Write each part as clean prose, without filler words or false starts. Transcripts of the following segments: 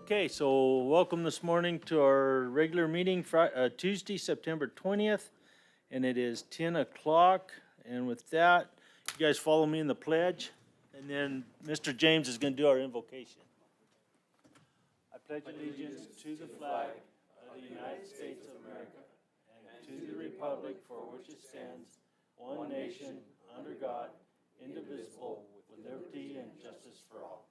Okay, so welcome this morning to our regular meeting, Tuesday, September 20th, and it is 10 o'clock. And with that, you guys follow me in the pledge, and then Mr. James is going to do our invocation. I pledge allegiance to the flag of the United States of America and to the republic for which it stands, one nation, under God, indivisible, with liberty and justice for all.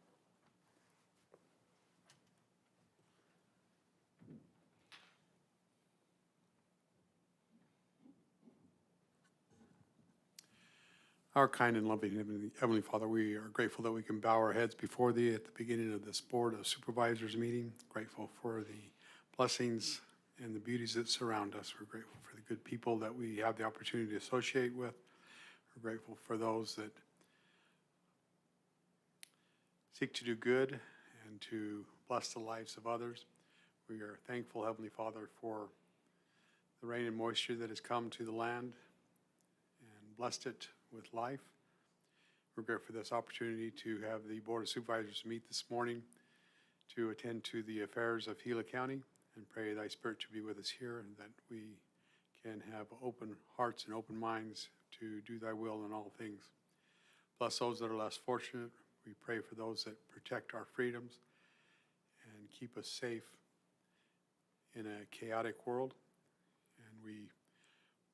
Our kind and loving Heavenly Father, we are grateful that we can bow our heads before Thee at the beginning of this Board of Supervisors meeting. Grateful for the blessings and the beauties that surround us. We're grateful for the good people that we have the opportunity to associate with. We're grateful for those that seek to do good and to bless the lives of others. We are thankful, Heavenly Father, for the rain and moisture that has come to the land and blessed it with life. We're grateful for this opportunity to have the Board of Supervisors meet this morning to attend to the affairs of Gila County and pray Thy Spirit to be with us here and that we can have open hearts and open minds to do Thy will in all things. Bless those that are less fortunate. We pray for those that protect our freedoms and keep us safe in a chaotic world. And we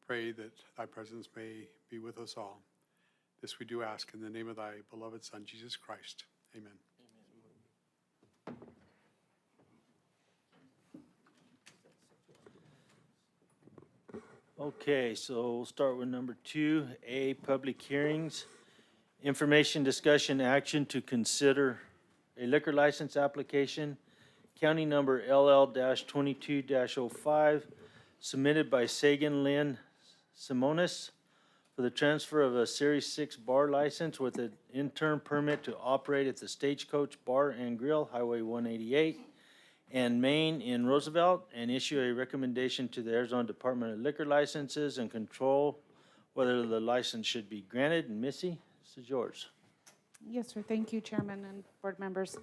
pray that Thy presence may be with us all. This we do ask in the name of Thy beloved Son, Jesus Christ. Amen. Okay, so we'll start with number 2A, public hearings. Information, discussion, action to consider a liquor license application, county number LL-22-05, submitted by Sagan Lynn Simonis for the transfer of a Series 6 bar license with an interim permit to operate at the Stagecoach Bar and Grill, Highway 188, and Main in Roosevelt, and issue a recommendation to the Arizona Department of Liquor Licenses and Control whether the license should be granted. And Missy, this is yours. Yes, sir. Thank you, Chairman and board members.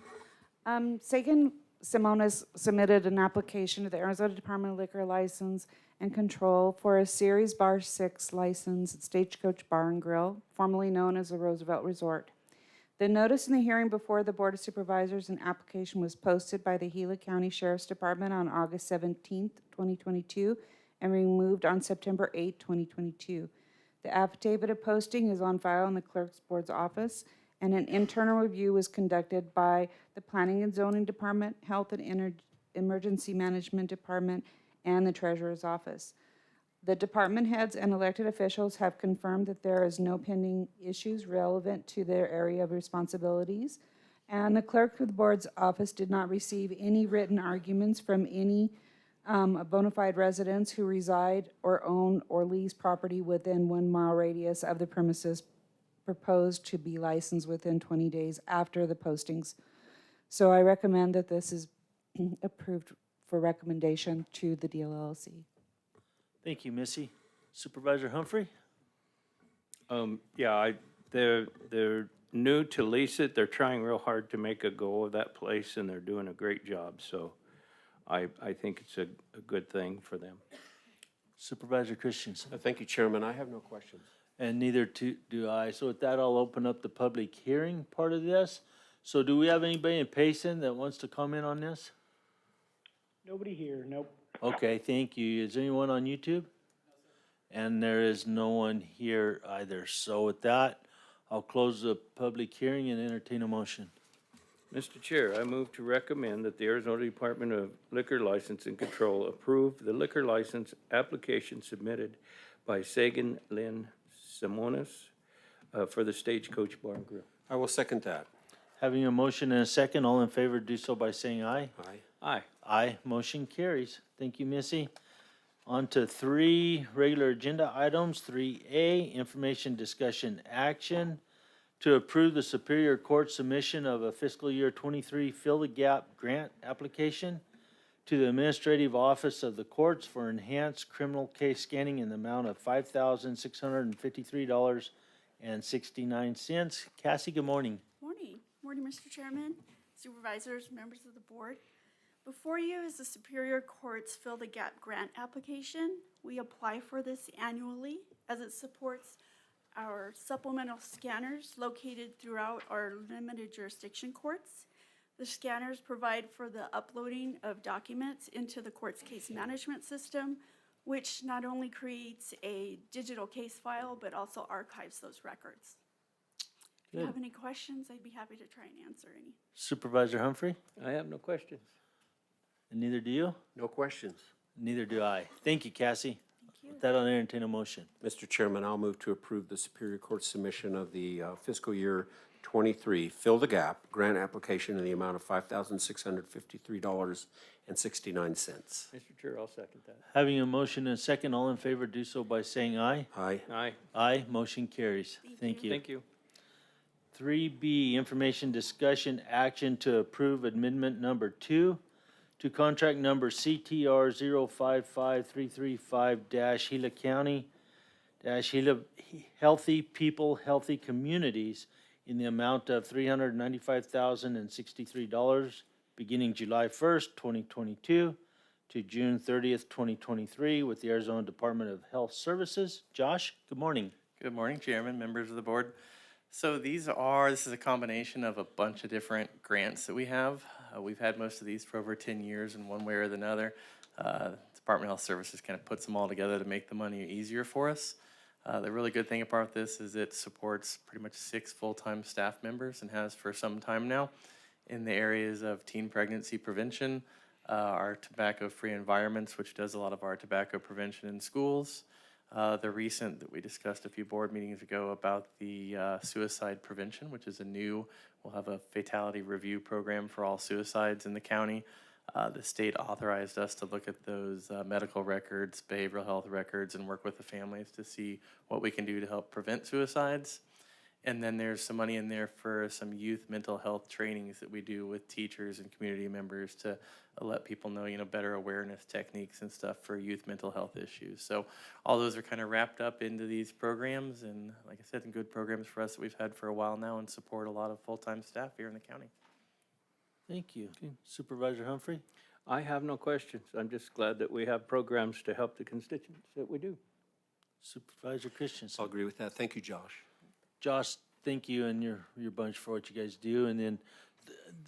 Sagan Simonis submitted an application to the Arizona Department of Liquor License and Control for a Series Bar 6 license at Stagecoach Bar and Grill, formerly known as the Roosevelt Resort. The notice in the hearing before the Board of Supervisors and application was posted by the Gila County Sheriff's Department on August 17th, 2022, and removed on September 8th, 2022. The affidavit of posting is on file in the Clerk's Board's office, and an internal review was conducted by the Planning and Zoning Department, Health and Emergency Management Department, and the Treasurer's Office. The department heads and elected officials have confirmed that there is no pending issues relevant to their area of responsibilities, and the Clerk of the Board's office did not receive any written arguments from any bona fide residents who reside or own or lease property within 1 mile radius of the premises proposed to be licensed within 20 days after the postings. So I recommend that this is approved for recommendation to the DLLC. Thank you, Missy. Supervisor Humphrey? They're new to lease it. They're trying real hard to make a go of that place, and they're doing a great job. So I think it's a good thing for them. Supervisor Christensen? Thank you, Chairman. I have no questions. And neither do I. So with that, I'll open up the public hearing part of this. So do we have anybody in Payson that wants to comment on this? Nobody here, nope. Okay, thank you. Is anyone on YouTube? And there is no one here either. So with that, I'll close the public hearing and entertain a motion. Mr. Chair, I move to recommend that the Arizona Department of Liquor License and Control approve the liquor license application submitted by Sagan Lynn Simonis for the Stagecoach Bar and Grill. I will second that. Having a motion and a second, all in favor do so by saying aye. Aye. Aye. Aye, motion carries. Thank you, Missy. On to 3 regular agenda items. 3A, information, discussion, action to approve the Superior Court submission of a fiscal year 23 Fill the Gap grant application to the Administrative Office of the Courts for enhanced criminal case scanning in the amount of $5,653.69. Cassie, good morning. Morning, Mr. Chairman, supervisors, members of the board. Before you is the Superior Court's Fill the Gap grant application. We apply for this annually as it supports our supplemental scanners located throughout our limited jurisdiction courts. The scanners provide for the uploading of documents into the court's case management system, which not only creates a digital case file, but also archives those records. If you Good. have any questions, I'd be happy to try and answer any. Supervisor Humphrey? I have no questions. And neither do you? No questions. Neither do I. Thank you, Cassie. Thank you. With that, I'll entertain a motion. Mr. Chairman, I'll move to approve the Superior Court submission of the fiscal year 23 Fill the Gap grant application in the amount of $5,653.69. Mr. Chair, I'll second that. Having a motion and a second, all in favor do so by saying aye. Aye. Aye. Aye, motion carries. Thank you. Thank you. 3B, information discussion action to approve amendment number 2 to contract number CTR 055335-Gila County Gila Healthy People, Healthy Communities in the amount of $395,063 beginning July 1st, 2022 to June 30th, 2023 with the Arizona Department of Health Services. Josh, good morning. Good morning, Chairman, members of the board. So this is a combination of a bunch of different grants that we have. We've had most of these for over 10 years in one way or another. Department of Health Services kind of puts them all together to make the money easier for us. The really good thing about this is it supports pretty much 6 full-time staff members and has for some time now in the areas of teen pregnancy prevention, our tobacco-free environments, which does a lot of our tobacco prevention in schools. The recent that we discussed a few board meetings ago about the suicide prevention, which is we'll have a fatality review program for all suicides in the county. The state authorized us to look at those medical records, behavioral health records, and work with the families to see what we can do to help prevent suicides. And then there's some money in there for some youth mental health trainings that we do with teachers and community members to let people know, better awareness techniques and stuff for youth mental health issues. So all those are kind of wrapped up into these programs, and like I said, good programs for us that we've had for a while now and support a lot of full-time staff here in the county. Thank you. Supervisor Humphrey? I have no questions. I'm just glad that we have programs to help the constituents that we do. Supervisor Christensen? I'll agree with that. Thank you, Josh. Josh, thank you and your bunch for what you guys do. And then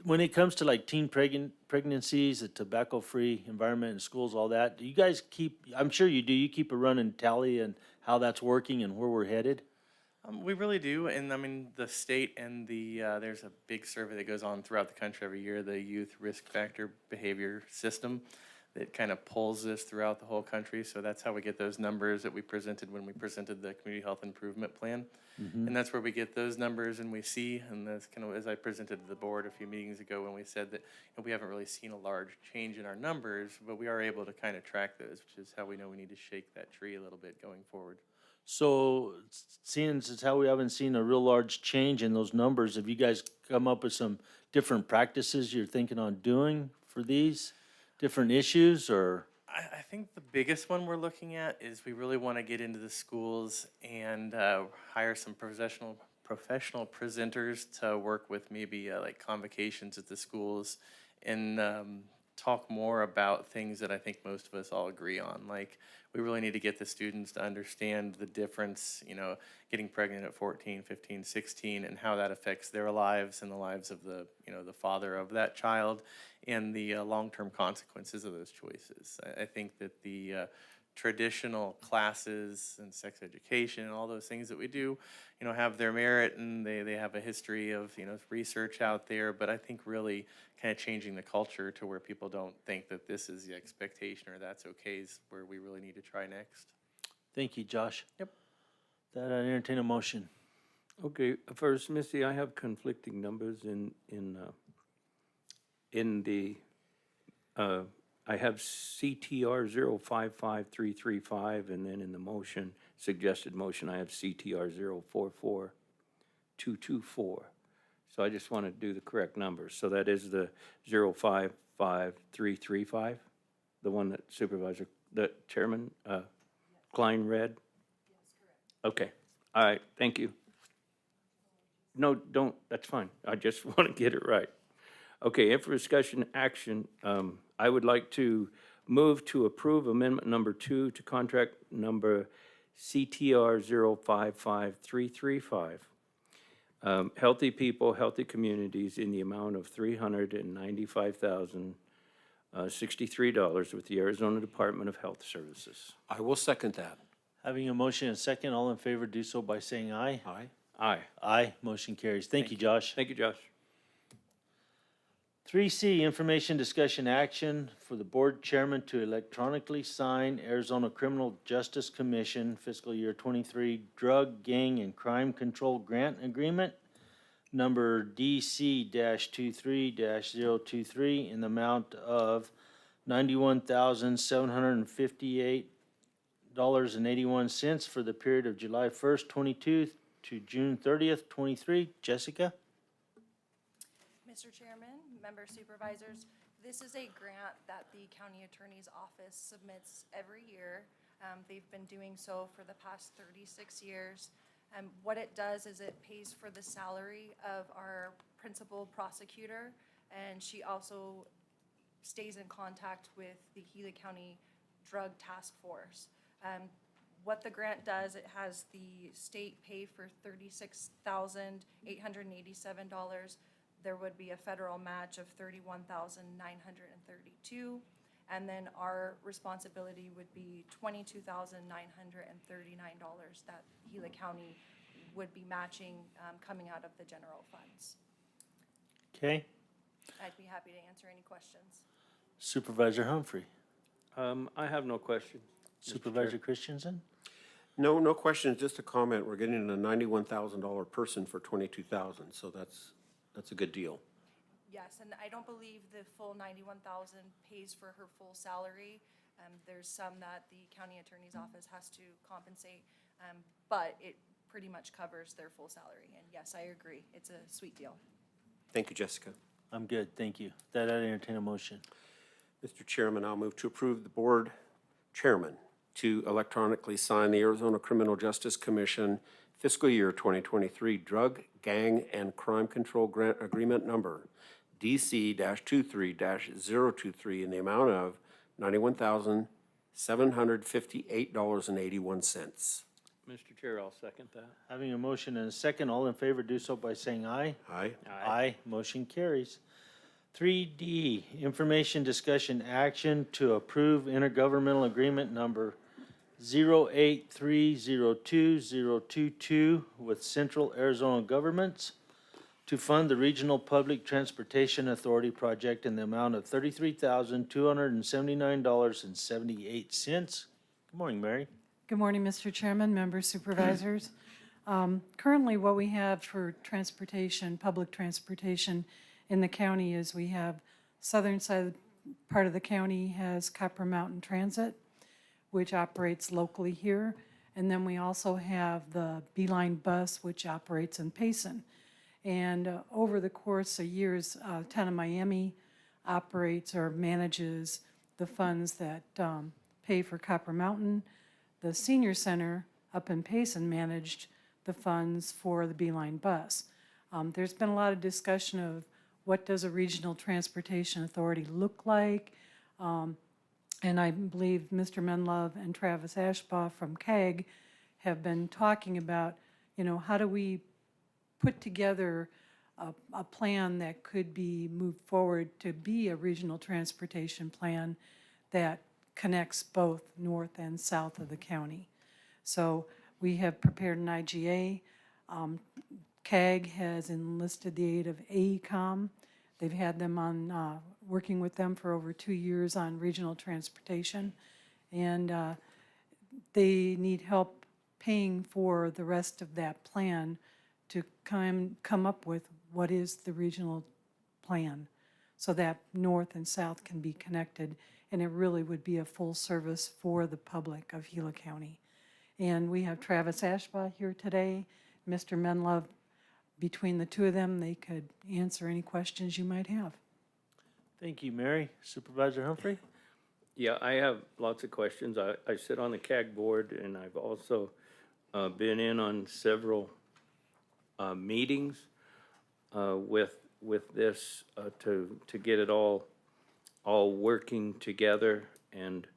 when it comes to like teen pregnancies, the tobacco-free environment in schools, all that, do you guys I'm sure you do, you keep a running tally and how that's working and where we're headed? We really do, and I mean, the state and there's a big survey that goes on throughout the country every year, the Youth Risk Factor Behavior System, that kind of pulls this throughout the whole country, so that's how we get those numbers that we presented when we presented the Community Health Improvement Plan. And that's where we get those numbers and we see, and that's kind of as I presented to the board a few meetings ago when we said that we haven't really seen a large change in our numbers, but we are able to kind of track those, which is how we know we need to shake that tree a little bit going forward. So seeing as how we haven't seen a real large change in those numbers, have you guys come up with some different practices you're thinking on doing for these different issues, or? I think the biggest one we're looking at is we really want to get into the schools and hire some professional presenters to work with maybe like convocations at the schools and talk more about things that I think most of us all agree on. Like, we really need to get the students to understand the difference, getting pregnant at 14, 15, 16, and how that affects their lives and the lives of the father of that child, and the long-term consequences of those choices. I think that the traditional classes and sex education and all those things that we do, have their merit, and they have a history of, research out there, but I think really kind of changing the culture to where people don't think that this is the expectation or that's okay is where we really need to try next. Thank you, Josh. Yep. That I entertain a motion. Okay, first, Missy, I have conflicting numbers I have CTR 055335, and then in the suggested motion, I have CTR 044224. So I just want to do the correct numbers. So that is the 055335, the one that Chairman Klein read? Yes, correct. Okay, all right, thank you. No, don't, that's fine. I just want to get it right. Okay, and for discussion action, I would like to move to approve amendment number 2 to contract number CTR 055335. Healthy People, Healthy Communities in the amount of $395,063 with the Arizona Department of Health Services. I will second that. Having a motion and a second, all in favor do so by saying aye. Aye. Aye. Aye, motion carries. Thank you, Josh. Thank you, Josh. 3C, information discussion action for the board chairman to electronically sign Arizona Criminal Justice Commission fiscal year 23 Drug, Gang, and Crime Control Grant Agreement, number DC-23-023, in the amount of $91,758.81 for the period of July 1st, 22 to June 30th, 23. Jessica? Mr. Chairman, member supervisors, this is a grant that the county attorney's office submits every year. They've been doing so for the past 36 years. What it does is it pays for the salary of our principal prosecutor, and she also stays in contact with the Gila County Drug Task Force. What the grant does, it has the state pay for $36,887. There would be a federal match of $31,932, and then our responsibility would be $22,939 that Gila County would be matching coming out of the general funds. Okay. I'd be happy to answer any questions. Supervisor Humphrey. I have no question. Supervisor Christensen? No, no questions, just a comment. We're getting a $91,000 person for $22,000, so that's a good deal. Yes, and I don't believe the full $91,000 pays for her full salary. There's some that the county attorney's office has to compensate, but it pretty much covers their full salary. And yes, I agree. It's a sweet deal. Thank you, Jessica. I'm good, thank you. That I'd entertain a motion. Mr. Chairman, I'll move to approve the board chairman to electronically sign the Arizona Criminal Justice Commission fiscal year 2023 Drug, Gang, and Crime Control Grant Agreement number DC-23-023 in the amount of $91,758.81. Mr. Chair, I'll second that. Having a motion and a second, all in favor do so by saying aye. Aye. Aye, motion carries. 3D, information discussion action to approve intergovernmental agreement number 08302-022 with Central Arizona Governments to fund the Regional Public Transportation Authority project in the amount of $33,279.78. Good morning, Mary. Good morning, Mr. Chairman, members, supervisors. Currently, what we have for transportation, public transportation in the county is we have southern side part of the county has Copper Mountain Transit, which operates locally here. And then we also have the Beeline bus, which operates in Payson. And over the course of years, Town of Miami operates or manages the funds that pay for Copper Mountain. The senior center up in Payson managed the funds for the Beeline bus. There's been a lot of discussion of what does a regional transportation authority look like? And I believe Mr. Menlove and Travis Ashbaugh from CAG have been talking about, how do we put together a plan that could be moved forward to be a regional transportation plan that connects both north and south of the county. So we have prepared an IGA. CAG has enlisted the aid of AECOM. They've had them on, working with them for over 2 years on regional transportation. And they need help paying for the rest of that plan to come up with what is the regional plan so that north and south can be connected, and it really would be a full service for the public of Gila County. And we have Travis Ashbaugh here today, Mr. Menlove. Between the two of them, they could answer any questions you might have. Thank you, Mary. Supervisor Humphrey? Yeah, I have lots of questions. I sit on the CAG board, and I've also been in on several meetings with this to get it all all working together, and,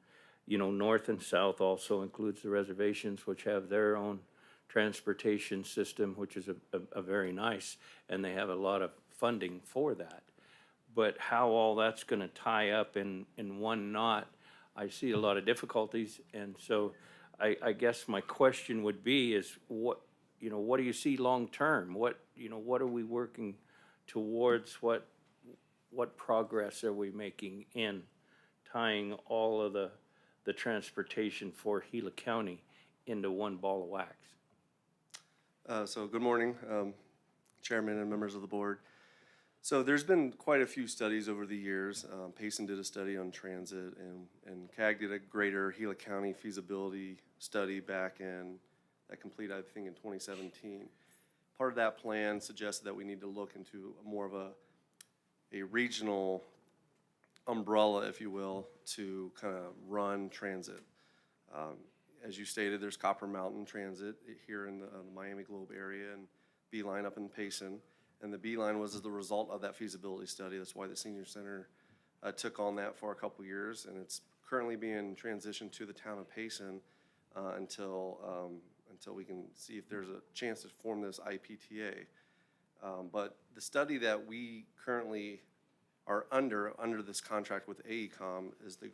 you know, north and south also includes the reservations, which have their own transportation system, which is a very nice, and they have a lot of funding for that. But how all that's gonna tie up in one knot, I see a lot of difficulties, and so I guess my question would be is what do you see long-term? What are we working towards? What progress are we making in tying all of the transportation for Gila County into one ball of wax? So good morning, Chairman and members of the board. So there's been quite a few studies over the years. Payson did a study on transit, and CAG did a greater Gila County feasibility study back in, that completed, I think, in 2017. Part of that plan suggested that we need to look into more of a regional umbrella, if you will, to kind of run transit. As you stated, there's Copper Mountain Transit here in the Miami Globe area, and Beeline up in Payson. And the Beeline was as the result of that feasibility study. That's why the senior center took on that for a couple years, and it's currently being transitioned to the town of Payson until we can see if there's a chance to form this IPTA. But the study that we currently are under this contract with AECOM is the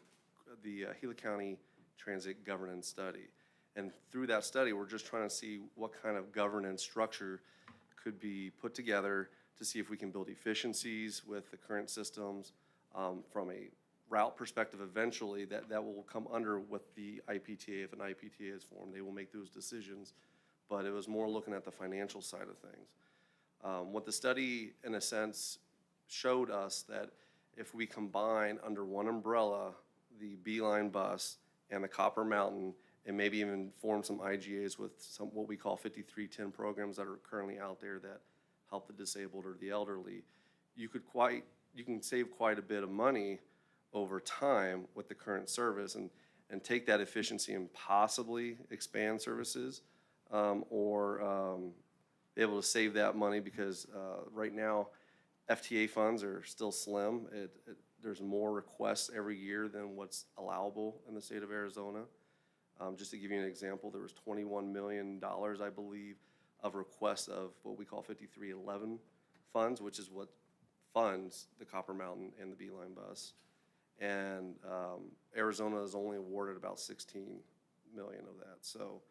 Gila County Transit Governance Study. And through that study, we're just trying to see what kind of governance structure could be put together to see if we can build efficiencies with the current systems. From a route perspective, eventually that will come under what the IPTA, if an IPTA is formed, they will make those decisions. But it was more looking at the financial side of things. What the study, in a sense, showed us that if we combine under one umbrella the Beeline bus and the Copper Mountain, and maybe even form some IGAs with some what we call 5310 programs that are currently out there that help the disabled or the elderly, you can save quite a bit of money over time with the current service, and take that efficiency and possibly expand services, or be able to save that money, because right now FTA funds are still slim. There's more requests every year than what's allowable in the state of Arizona. Just to give you an example, there was $21 million, I believe, of requests of what we call 5311 funds, which is what funds the Copper Mountain and the Beeline bus. And Arizona has only awarded about 16 million of that. So,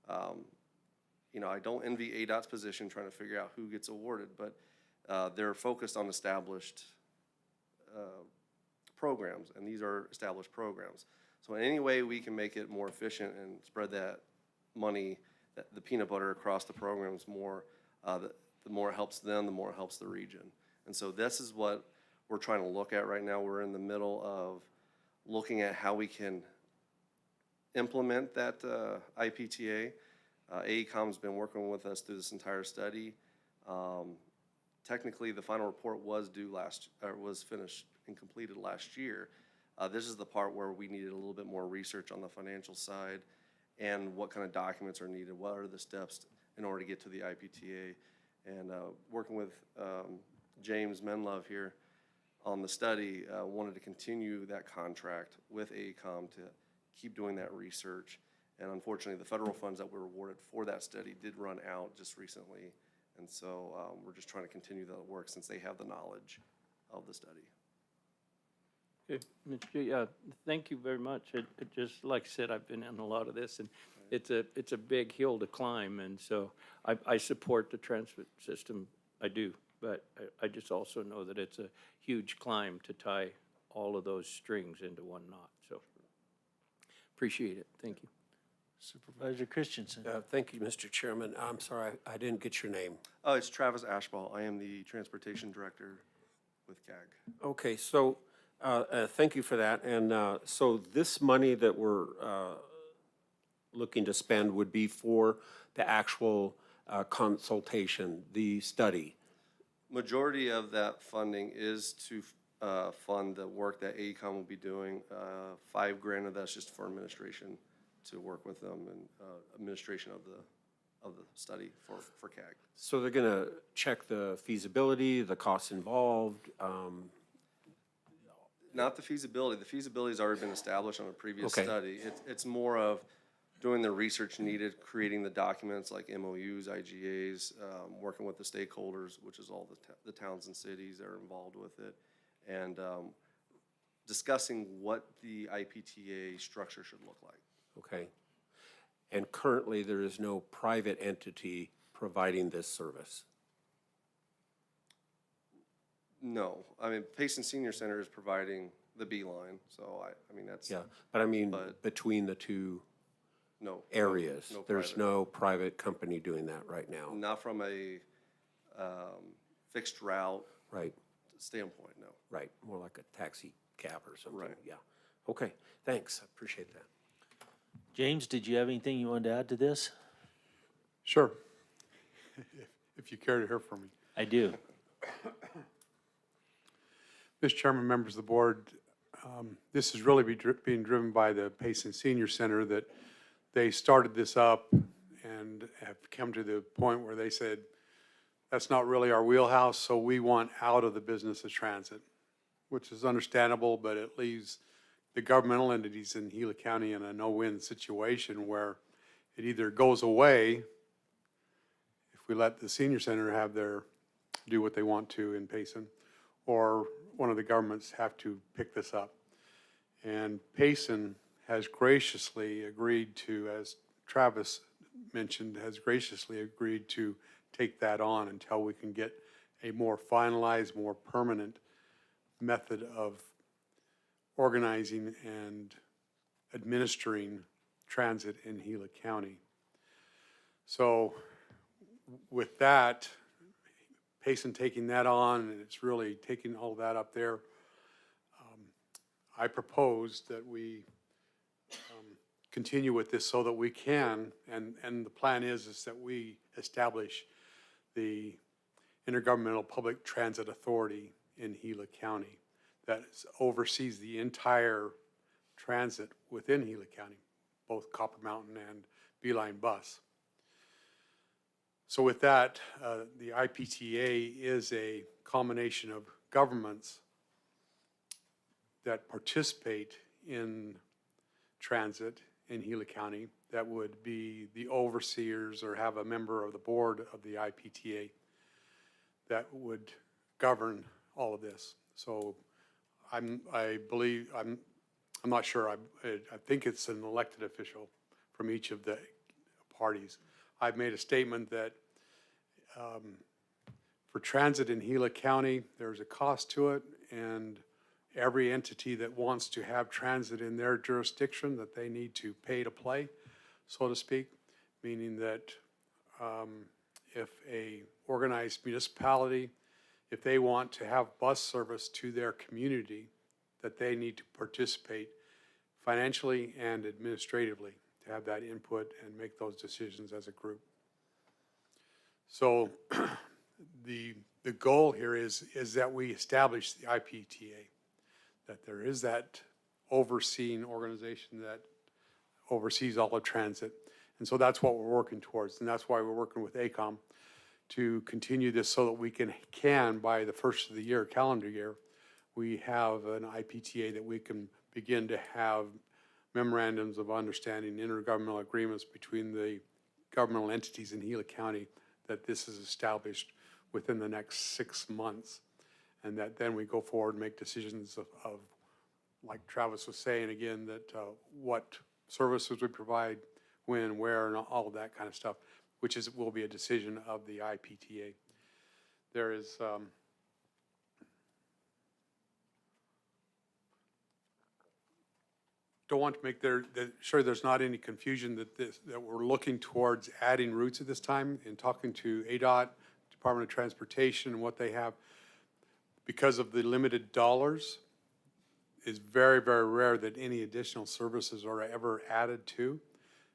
I don't envy ADOT's position trying to figure out who gets awarded, but they're focused on established programs, and these are established programs. So in any way we can make it more efficient and spread that money, the peanut butter across the programs more, the more it helps them, the more it helps the region. And so this is what we're trying to look at right now. We're in the middle of looking at how we can implement that IPTA. AECOM's been working with us through this entire study. Technically, the final report was was finished and completed last year. This is the part where we needed a little bit more research on the financial side and what kind of documents are needed, what are the steps in order to get to the IPTA. And working with James Menlove here on the study, wanted to continue that contract with AECOM to keep doing that research. And unfortunately, the federal funds that were awarded for that study did run out just recently. And so we're just trying to continue that work since they have the knowledge of the study. Okay, yeah, thank you very much. It just, like I said, I've been in a lot of this, and it's a big hill to climb, and so I support the transit system, I do, but I just also know that it's a huge climb to tie all of those strings into one knot, so appreciate it, thank you. Supervisor Christensen. Thank you, Mr. Chairman. I'm sorry, I didn't get your name. Oh, it's Travis Ashball. I am the Transportation Director with CAG. Okay, so thank you for that. And so this money that we're looking to spend would be for the actual consultation, the study. Majority of that funding is to fund the work that AECOM will be doing. $5,000 of that's just for administration, to work with them, and administration of the study for CAG. So they're going to check the feasibility, the costs involved. Not the feasibility. The feasibility's already been established on a previous Okay. study. It's more of doing the research needed, creating the documents like MOUs, IGAs, working with the stakeholders, which is all the towns and cities that are involved with it, and discussing what the IPTA structure should look like. Okay. And currently, there is no private entity providing this service. No, I mean, Payson Senior Center is providing the Beeline, so I mean, that's, Yeah, but I mean, But- between the two no. areas, no there's private. no private company doing that right now. Not from a fixed route Right, standpoint, no. right, more like a taxi cab or something, Right. yeah. Okay, thanks, I appreciate that. James, did you have anything you wanted to add to this? Sure. If you care to hear from me. I do. Mr. Chairman, members of the board, this is really being driven by the Payson Senior Center, that they started this up and have come to the point where they said, that's not really our wheelhouse, so we want out of the business of transit, which is understandable, but it leaves the governmental entities in Gila County in a no-win situation where it either goes away if we let the senior center have do what they want to in Payson, or one of the governments have to pick this up. And Payson has graciously agreed to, as Travis mentioned, has graciously agreed to take that on until we can get a more finalized, more permanent method of organizing and administering transit in Gila County. So with that, Payson taking that on, and it's really taking all that up there, I propose that we continue with this so that we can, and the plan is that we establish the Intergovernmental Public Transit Authority in Gila County that oversees the entire transit within Gila County, both Copper Mountain and Beeline Bus. So with that, the IPTA is a combination of governments that participate in transit in Gila County that would be the overseers or have a member of the board of the IPTA that would govern all of this. So I'm not sure, I think it's an elected official from each of the parties. I've made a statement that for transit in Gila County, there's a cost to it, and every entity that wants to have transit in their jurisdiction, that they need to pay to play, so to speak, meaning that if a organized municipality, if they want to have bus service to their community, that they need to participate financially and administratively to have that input and make those decisions as a group. So the goal here is that we establish the IPTA, that there is that overseeing organization that oversees all of transit. And so that's what we're working towards, and that's why we're working with ACOM to continue this so that we can by the first of the year, calendar year, we have an IPTA that we can begin to have memorandums of understanding, intergovernmental agreements between the governmental entities in Gila County, that this is established within the next 6 months. And that then we go forward and make decisions of like Travis was saying again, that what services we provide, when, where, and all of that kind of stuff, which will be a decision of the IPTA. There is don't want to make sure there's not any confusion that we're looking towards adding routes at this time. In talking to ADOT, Department of Transportation, and what they have, because of the limited dollars, is very, very rare that any additional services are ever added to.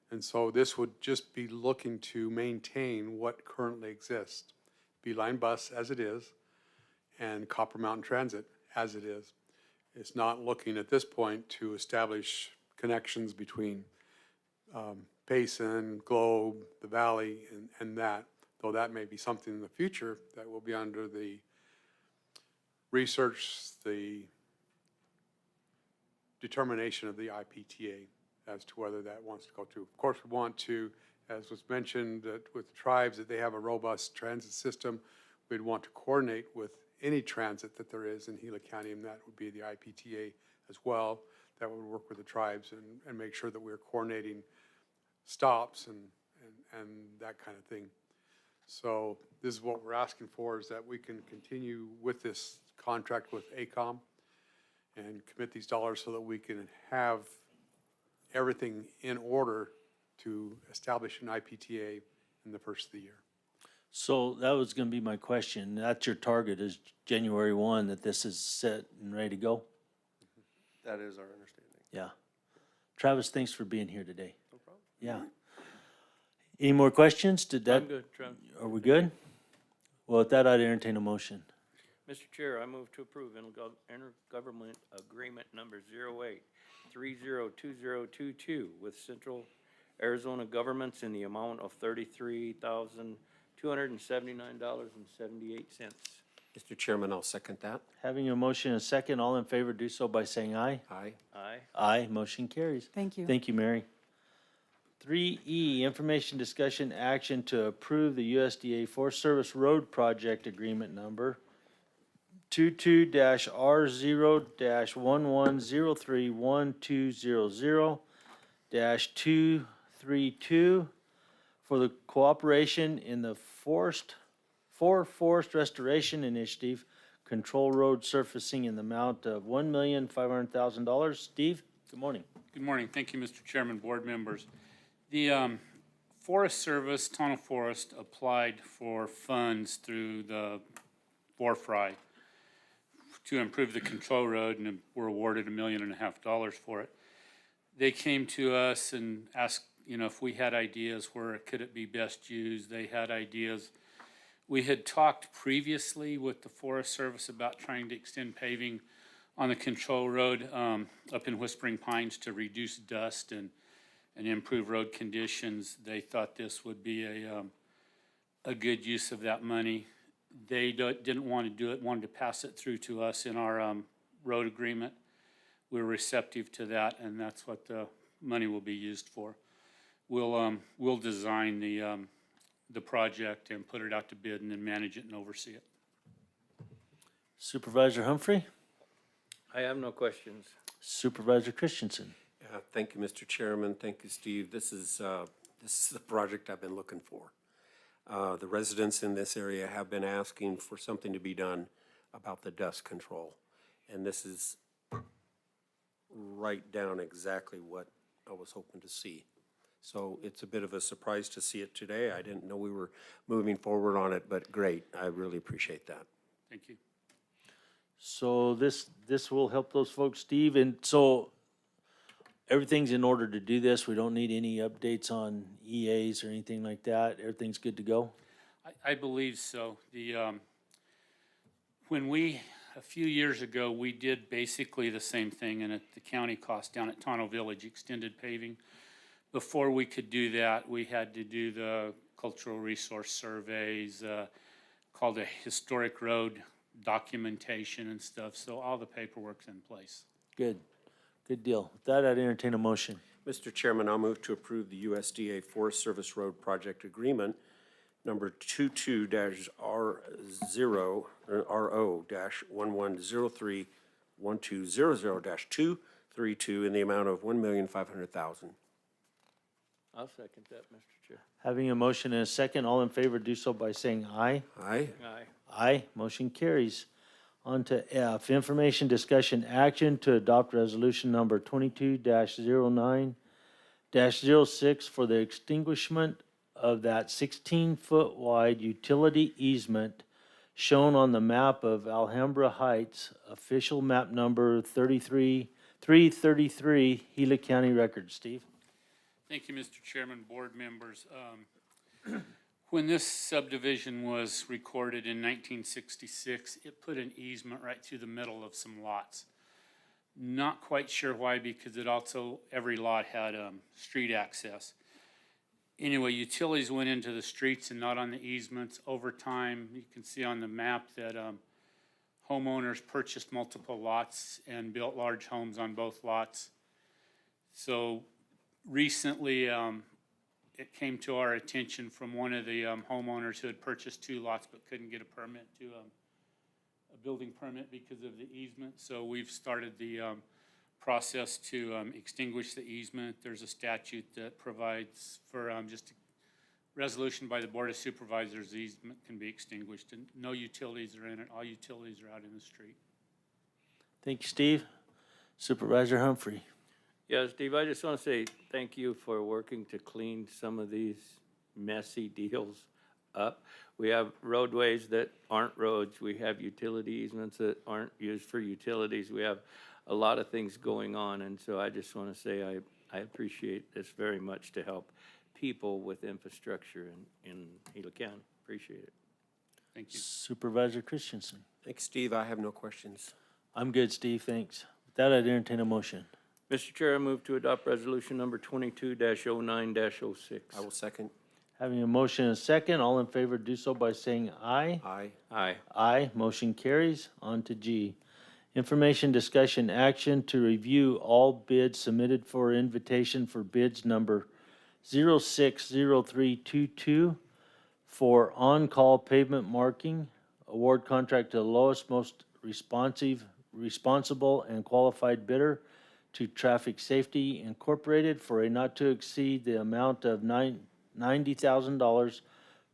And so this would just be looking to maintain what currently exists. Beeline Bus as it is, and Copper Mountain Transit as it is. It's not looking at this point to establish connections between Payson, Globe, the Valley, and that, though that may be something in the future that will be under the research, the determination of the IPTA as to whether that wants to go through. Of course, we want to, as was mentioned, with tribes, that they have a robust transit system. We'd want to coordinate with any transit that there is in Gila County, and that would be the IPTA as well. That would work with the tribes and make sure that we're coordinating stops and that kind of thing. So this is what we're asking for, is that we can continue with this contract with ACOM and commit these dollars so that we can have everything in order to establish an IPTA in the first of the year. So that was gonna be my question. That's your target, is January 1, that this is set and ready to go? That is our understanding. Yeah. Travis, thanks for being here today. No problem. Yeah. Any more questions? Did that, I'm good, Travis. are we good? Well, with that, I'd entertain a motion. Mr. Chair, I move to approve intergovernment agreement number 08302022 with Central Arizona governments in the amount of $33,279.78. Mr. Chairman, I'll second that. Having a motion and a second, all in favor, do so by saying aye. Aye. Aye. Aye, motion carries. Thank you. Thank you, Mary. 3E, information discussion action to approve the USDA Forest Service Road Project Agreement Number 22-R0-11031200-232 for the cooperation in the Forest Restoration Initiative, Control Road Surfacing in the amount of $1,500,000. Steve, good morning. Good morning. Thank you, Mr. Chairman, board members. The Forest Service, Tono Forest, applied for funds through the FORFRI to improve the control road, and were awarded $1.5 million for it. They came to us and asked, if we had ideas where could it be best used. They had ideas. We had talked previously with the Forest Service about trying to extend paving on the control road up in Whispering Pines to reduce dust and improve road conditions. They thought this would be a good use of that money. They didn't want to do it, wanted to pass it through to us in our road agreement. We're receptive to that, and that's what the money will be used for. We'll design the project and put it out to bid and then manage it and oversee it. Supervisor Humphrey? I have no questions. Supervisor Christensen? Thank you, Mr. Chairman. Thank you, Steve. This is the project I've been looking for. The residents in this area have been asking for something to be done about the dust control. And this is right down exactly what I was hoping to see. So it's a bit of a surprise to see it today. I didn't know we were moving forward on it, but great. I really appreciate that. Thank you. So this will help those folks, Steve, and so everything's in order to do this. We don't need any updates on EAs or anything like that. Everything's good to go? I believe so. When a few years ago, we did basically the same thing, and at the county cost down at Tono Village, extended paving. Before we could do that, we had to do the cultural resource surveys, called a historic road documentation and stuff, so all the paperwork's in place. Good. Good deal. With that, I'd entertain a motion. Mr. Chairman, I'll move to approve the USDA Forest Service Road Project Agreement number 22-RO-1103-1200-232 in the amount of $1,500,000. I'll second that, Mr. Chair. Having a motion and a second, all in favor do so by saying aye. Aye. Aye. Aye, motion carries. On to F, information discussion action to adopt resolution number 22-09-06 for the extinguishment of that 16-foot wide utility easement shown on the map of Alhambra Heights, official map number 333, Gila County Records. Steve? Thank you, Mr. Chairman, board members. When this subdivision was recorded in 1966, it put an easement right through the middle of some lots. Not quite sure why, because it also, every lot had street access. Anyway, utilities went into the streets and not on the easements. Over time, you can see on the map that homeowners purchased multiple lots and built large homes on both lots. So recently, it came to our attention from one of the homeowners who had purchased 2 lots but couldn't get a permit to a building permit because of the easement. So we've started the process to extinguish the easement. There's a statute that provides for just a resolution by the Board of Supervisors, the easement can be extinguished, and no utilities are in it. All utilities are out in the street. Thank you, Steve. Supervisor Humphrey. Yeah, Steve, I just want to say thank you for working to clean some of these messy deals up. We have roadways that aren't roads. We have utility easements that aren't used for utilities. We have a lot of things going on, and so I just want to say I appreciate this very much to help people with infrastructure in Gila County. Appreciate it. Thank you. Supervisor Christensen. Thanks, Steve. I have no questions. I'm good, Steve, thanks. With that, I'd entertain a motion. Mr. Chair, I move to adopt resolution number 22-09-06. I will second. Having a motion and a second, all in favor do so by saying aye. Aye. Aye. Aye, motion carries. On to G. Information, discussion, action to review all bids submitted for invitation for bids number 060322 for on-call pavement marking, award contract to the lowest, most responsible and qualified bidder to Traffic Safety Incorporated for a not to exceed the amount of $90,000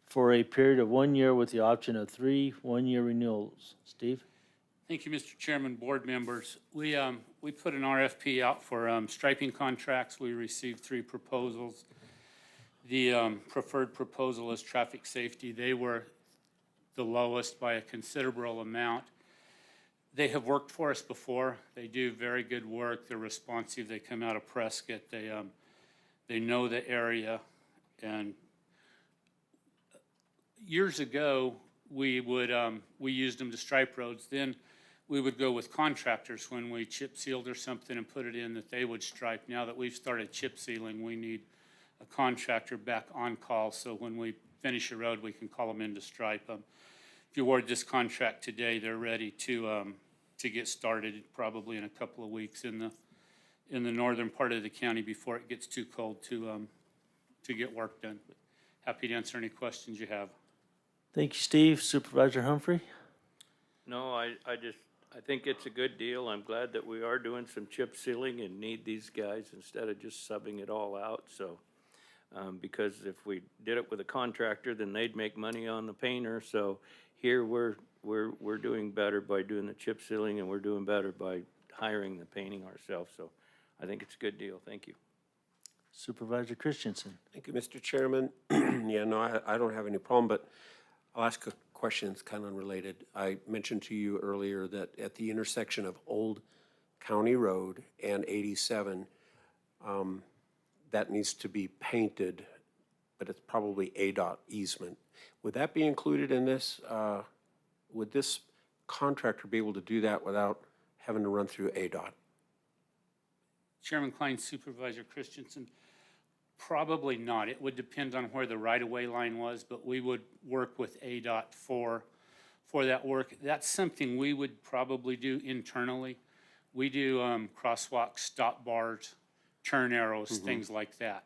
for a period of 1 year with the option of 3 one-year renewals. Steve? Thank you, Mr. Chairman, board members. We put an RFP out for striping contracts. We received 3 proposals. The preferred proposal is traffic safety. They were the lowest by a considerable amount. They have worked for us before. They do very good work. They're responsive. They come out of Prescott. They know the area. And years ago, we used them to stripe roads. Then we would go with contractors when we chip sealed or something and put it in that they would stripe. Now that we've started chip sealing, we need a contractor back on call, so when we finish a road, we can call them in to stripe them. If you award this contract today, they're ready to get started probably in a couple of weeks in the northern part of the county before it gets too cold to get work done. Happy to answer any questions you have. Thank you, Steve. Supervisor Humphrey? No, I think it's a good deal. I'm glad that we are doing some chip sealing and need these guys instead of just subbing it all out, so. Because if we did it with a contractor, then they'd make money on the painter, so here we're doing better by doing the chip sealing, and we're doing better by hiring the painting ourselves, so I think it's a good deal. Thank you. Supervisor Christensen? Thank you, Mr. Chairman. Yeah, no, I don't have any problem, but I'll ask a question that's kind of unrelated. I mentioned to you earlier that at the intersection of Old County Road and 87, that needs to be painted, but it's probably ADOT easement. Would that be included in this? Would this contractor be able to do that without having to run through ADOT? Chairman Klein, Supervisor Christensen, probably not. It would depend on where the right-of-way line was, but we would work with ADOT for that work. That's something we would probably do internally. We do crosswalks, stop bars, turn arrows, things like that.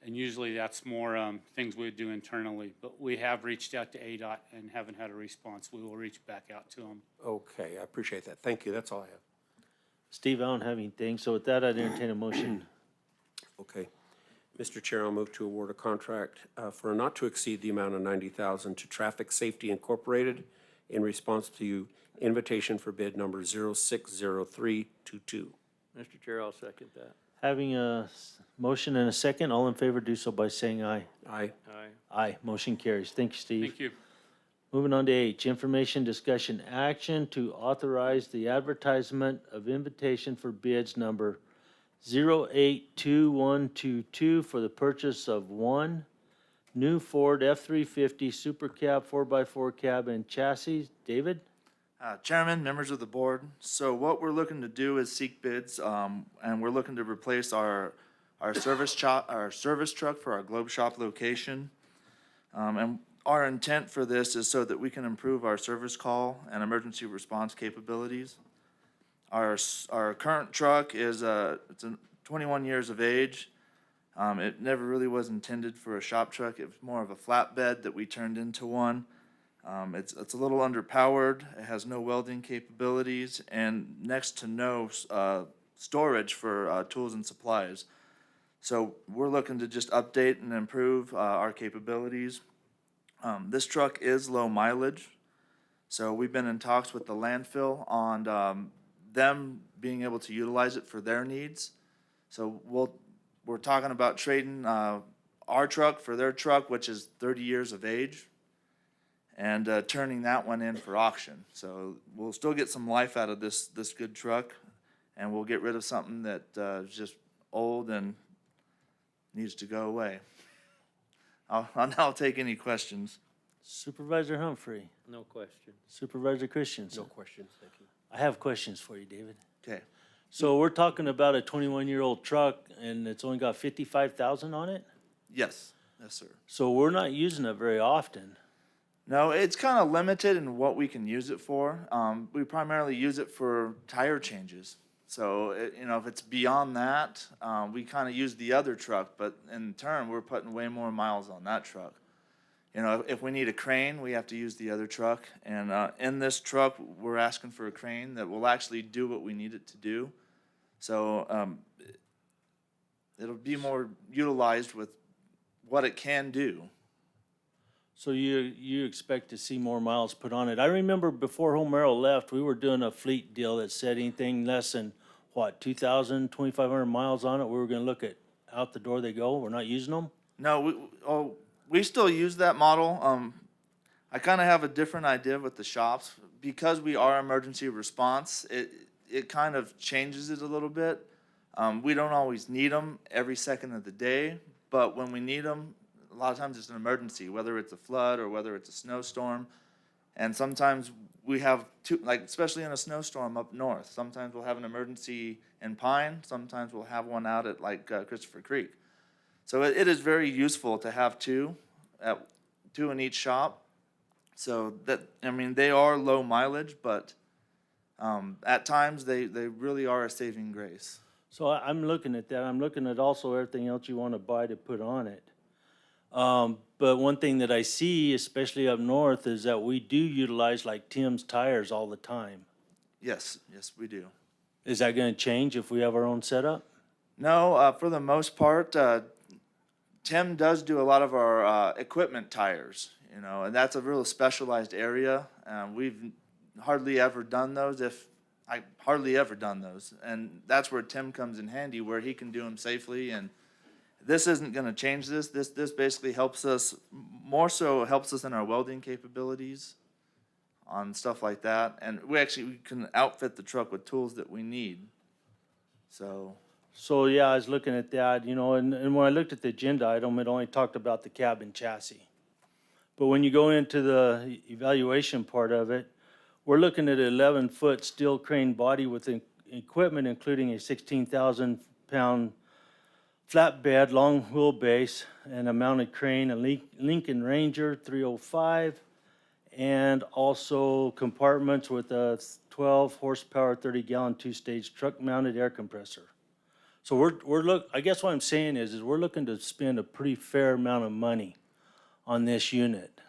And usually that's more things we would do internally. But we have reached out to ADOT and haven't had a response. We will reach back out to them. Okay, I appreciate that. Thank you. That's all I have. Steve, I don't have anything, so with that, I'd entertain a motion. Okay. Mr. Chair, I'll move to award a contract for a not to exceed the amount of $90,000 to Traffic Safety Incorporated in response to invitation for bid number 060322. Mr. Chair, I'll second that. Having a motion and a second, all in favor do so by saying aye. Aye. Aye. Aye, motion carries. Thank you, Steve. Thank you. Moving on to H, information, discussion, action to authorize the advertisement of invitation for bids number 082122 for the purchase of 1 new Ford F-350 Super Cab 4x4 cab and chassis. David? Chairman, members of the board, so what we're looking to do is seek bids, and we're looking to replace our service truck for our Globe Shop location. And our intent for this is so that we can improve our service call and emergency response capabilities. Our current truck is it's 21 years of age. It never really was intended for a shop truck. It was more of a flatbed that we turned into one. It's a little underpowered. It has no welding capabilities and next to no storage for tools and supplies. So we're looking to just update and improve our capabilities. This truck is low mileage, so we've been in talks with the landfill on them being able to utilize it for their needs. So we're talking about trading our truck for their truck, which is 30 years of age, and turning that one in for auction. So we'll still get some life out of this good truck, and we'll get rid of something that is just old and needs to go away. I'll now take any questions. Supervisor Humphrey, No question. Supervisor Christensen. No questions, thank you. I have questions for you, David. Okay. So we're talking about a 21-year-old truck and it's only got 55,000 on it? Yes, yes, sir. So we're not using it very often. No, it's kind of limited in what we can use it for. We primarily use it for tire changes. So, if it's beyond that, we kind of use the other truck, but in turn, we're putting way more miles on that truck. If we need a crane, we have to use the other truck. And in this truck, we're asking for a crane that will actually do what we need it to do. So it'll be more utilized with what it can do. So you expect to see more miles put on it. I remember before Homero left, we were doing a fleet deal that said anything less than, 2,000, 2,500 miles on it, we were gonna look at out the door they go. We're not using them? No, we still use that model. I kind of have a different idea with the shops. Because we are emergency response, it kind of changes it a little bit. We don't always need them every second of the day, but when we need them, a lot of times it's an emergency, whether it's a flood or whether it's a snowstorm. And sometimes we have two, especially in a snowstorm up north, sometimes we'll have an emergency in Pine, sometimes we'll have one out at Christopher Creek. So it is very useful to have two in each shop. So they are low mileage, but at times they really are a saving grace. So I'm looking at that. I'm looking at also everything else you wanna buy to put on it. But one thing that I see, especially up north, is that we do utilize Tim's tires all the time. Yes, we do. Is that gonna change if we have our own setup? No, for the most part, Tim does do a lot of our equipment tires, and that's a real specialized area. We've hardly ever done those, and that's where Tim comes in handy, where he can do them safely. And this isn't going to change this. This basically helps us, more so helps us in our welding capabilities on stuff like that. And we can outfit the truck with tools that we need. So yeah, I was looking at that, and when I looked at the agenda item, it only talked about the cabin chassis. But when you go into the evaluation part of it, we're looking at an 11-foot steel crane body with equipment, including a 16,000-pound flatbed, long wheelbase, and a mounted crane, a Lincoln Ranger 305, and also compartments with a 12 horsepower, 30-gallon, two-stage truck-mounted air compressor. So I guess what I'm saying is we're looking to spend a pretty fair amount of money on this unit.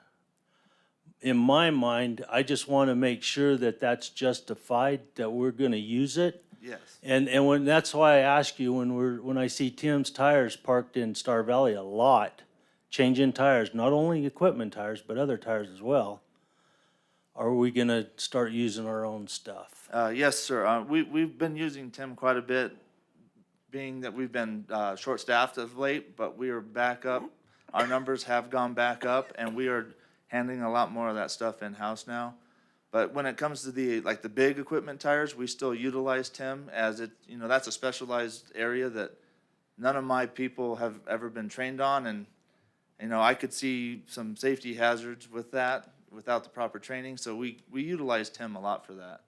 In my mind, I just want to make sure that that's justified, that we're going to use it. yes. And that's why I ask you, when I see Tim's tires parked in Star Valley a lot, changing tires, not only equipment tires, but other tires as well, are we gonna start using our own stuff? Yes, sir. We've been using Tim quite a bit, being that we've been short-staffed of late, but we are back up. Our numbers have gone back up, and we are handling a lot more of that stuff in-house now. But when it comes to the big equipment tires, we still utilize Tim, as that's a specialized area that none of my people have ever been trained on, and I could see some safety hazards with that without the proper training. So we utilize Tim a lot for that.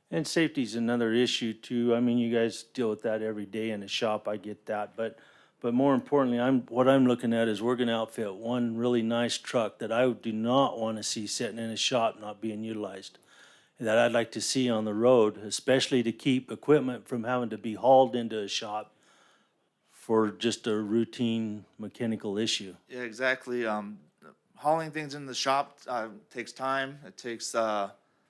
And safety's another issue too. I mean, you guys deal with that every day in the shop, I get that. But But more importantly, what I'm looking at is we're gonna outfit one really nice truck that I do not wanna see sitting in a shop not being utilized. That I'd like to see on the road, especially to keep equipment from having to be hauled into a shop for just a routine mechanical issue. Yeah, exactly. Hauling things in the shop takes time. It takes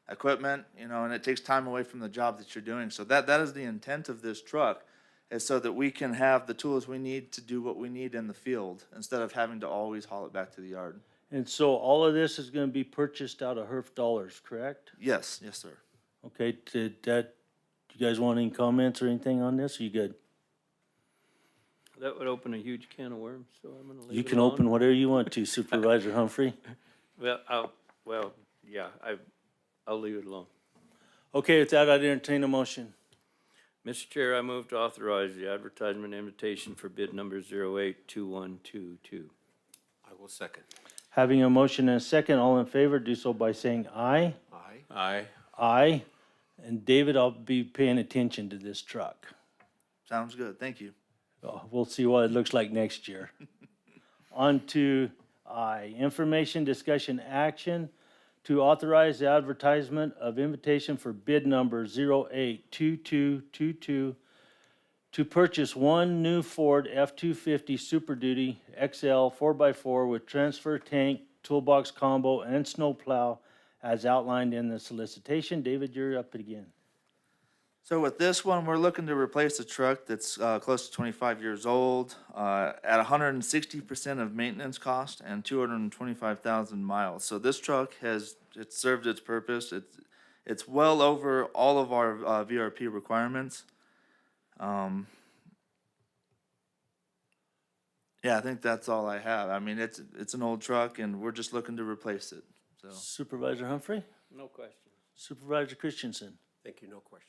equipment, and it takes time away from the job that you're doing. So that is the intent of this truck, is so that we can have the tools we need to do what we need in the field instead of having to always haul it back to the yard. And so all of this is gonna be purchased out of HERF dollars, correct? Yes, sir. Okay, you guys want any comments or anything on this? Are you good? That would open a huge can of worms, so I'm gonna leave it You can alone. open whatever you want to, Supervisor Humphrey. I'll leave it alone. Okay, with that, I'd entertain a motion. Mr. Chair, I move to authorize the advertisement invitation for bid number 082122. I will second. Having a motion and a second, all in favor, do so by saying aye. Aye. Aye. Aye. And David, I'll be paying attention to this truck. Sounds good. Thank you. We'll see what it looks like next year. On to I, information, discussion, action to authorize the advertisement of invitation for bid number 082222 to purchase one new Ford F-250 Super Duty XL 4x4 with transfer tank, toolbox combo, and snowplow as outlined in the solicitation. David, you're up again. So with this one, we're looking to replace a truck that's close to 25 years old, at 160% of maintenance cost and 225,000 miles. So this truck it's served its purpose. It's well over all of our VRP requirements. Yeah, I think that's all I have. I mean, it's an old truck, and we're just looking to replace it. So Supervisor Humphrey? No question. Supervisor Christensen? Thank you, no questions.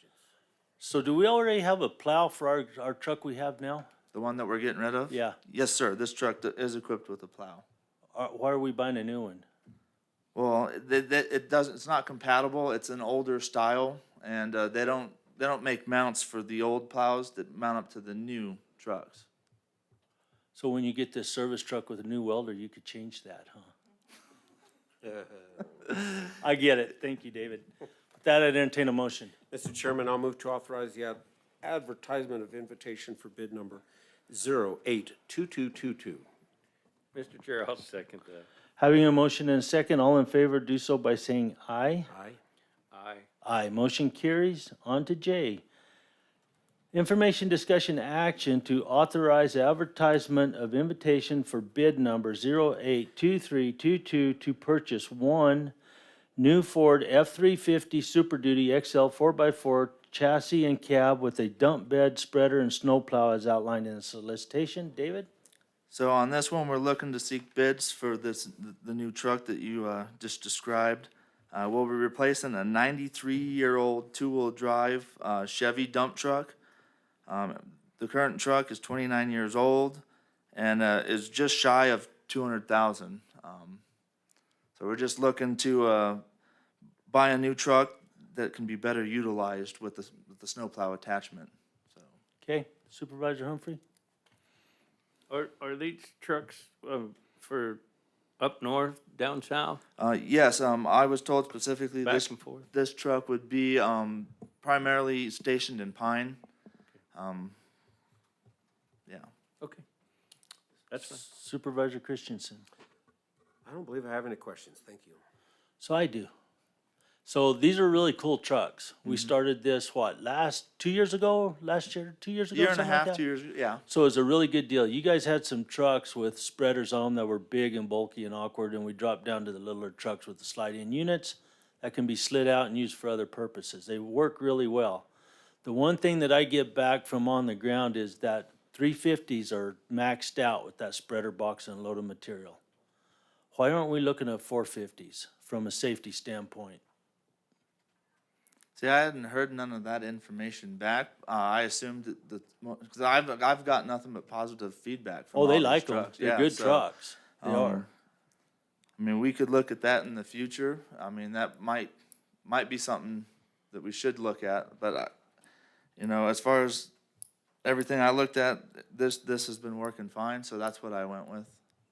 So do we already have a plow for our truck we have now? the one that we're getting rid of? Yeah. Yes, sir. This truck is equipped with a plow. Why are we buying a new one? Well, it doesn't. It's not compatible. It's an older style, and they don't make mounts for the old plows that mount up to the new trucks. So when you get this service truck with a new welder, you could change that, huh? I get it. Thank you, David. With that, I'd entertain a motion. Mr. Chairman, I'll move to authorize the advertisement of invitation for bid number 082222. Mr. Chair, I'll second that. Having a motion and a second, all in favor, do so by saying aye. Aye. Aye. Aye. Motion carries. On to J. Information, discussion, action to authorize advertisement of invitation for bid number 082322 to purchase one new Ford F-350 Super Duty XL 4x4 chassis and cab with a dump bed, spreader, and snowplow as outlined in the solicitation. David? So on this one, we're looking to seek bids for the new truck that you just described. We'll be replacing a 93-year-old two-wheel drive Chevy dump truck. The current truck is 29 years old and is just shy of 200,000. So we're just looking to buy a new truck that can be better utilized with the snowplow attachment. So. Okay. Supervisor Humphrey? Are these trucks for up north, down south, Yes, I was told specifically back and forth? this truck would be primarily stationed in Pine. Yeah. Okay. That's fine. Supervisor Christensen? I don't believe I have any questions. Thank you. So I do. So these are really cool trucks. We started this, 2 years ago? Last year? 2 years ago? Year and a something like half, that? 2 years, yeah. So it's a really good deal. You guys had some trucks with spreaders on them that were big and bulky and awkward, and we dropped down to the littler trucks with the slide-in units that can be slid out and used for other purposes. They work really well. The one thing that I get back from on the ground is that 350s are maxed out with that spreader box and load of material. Why aren't we looking at 450s from a safety standpoint? See, I hadn't heard none of that information back. I assumed that because I've got nothing but positive feedback from Oh, they all these like them. trucks. They're Yeah, good so, trucks. They are. I mean, we could look at that in the future. I mean, that might be something that we should look at. But as far as everything I looked at, this has been working fine, so that's what I went with.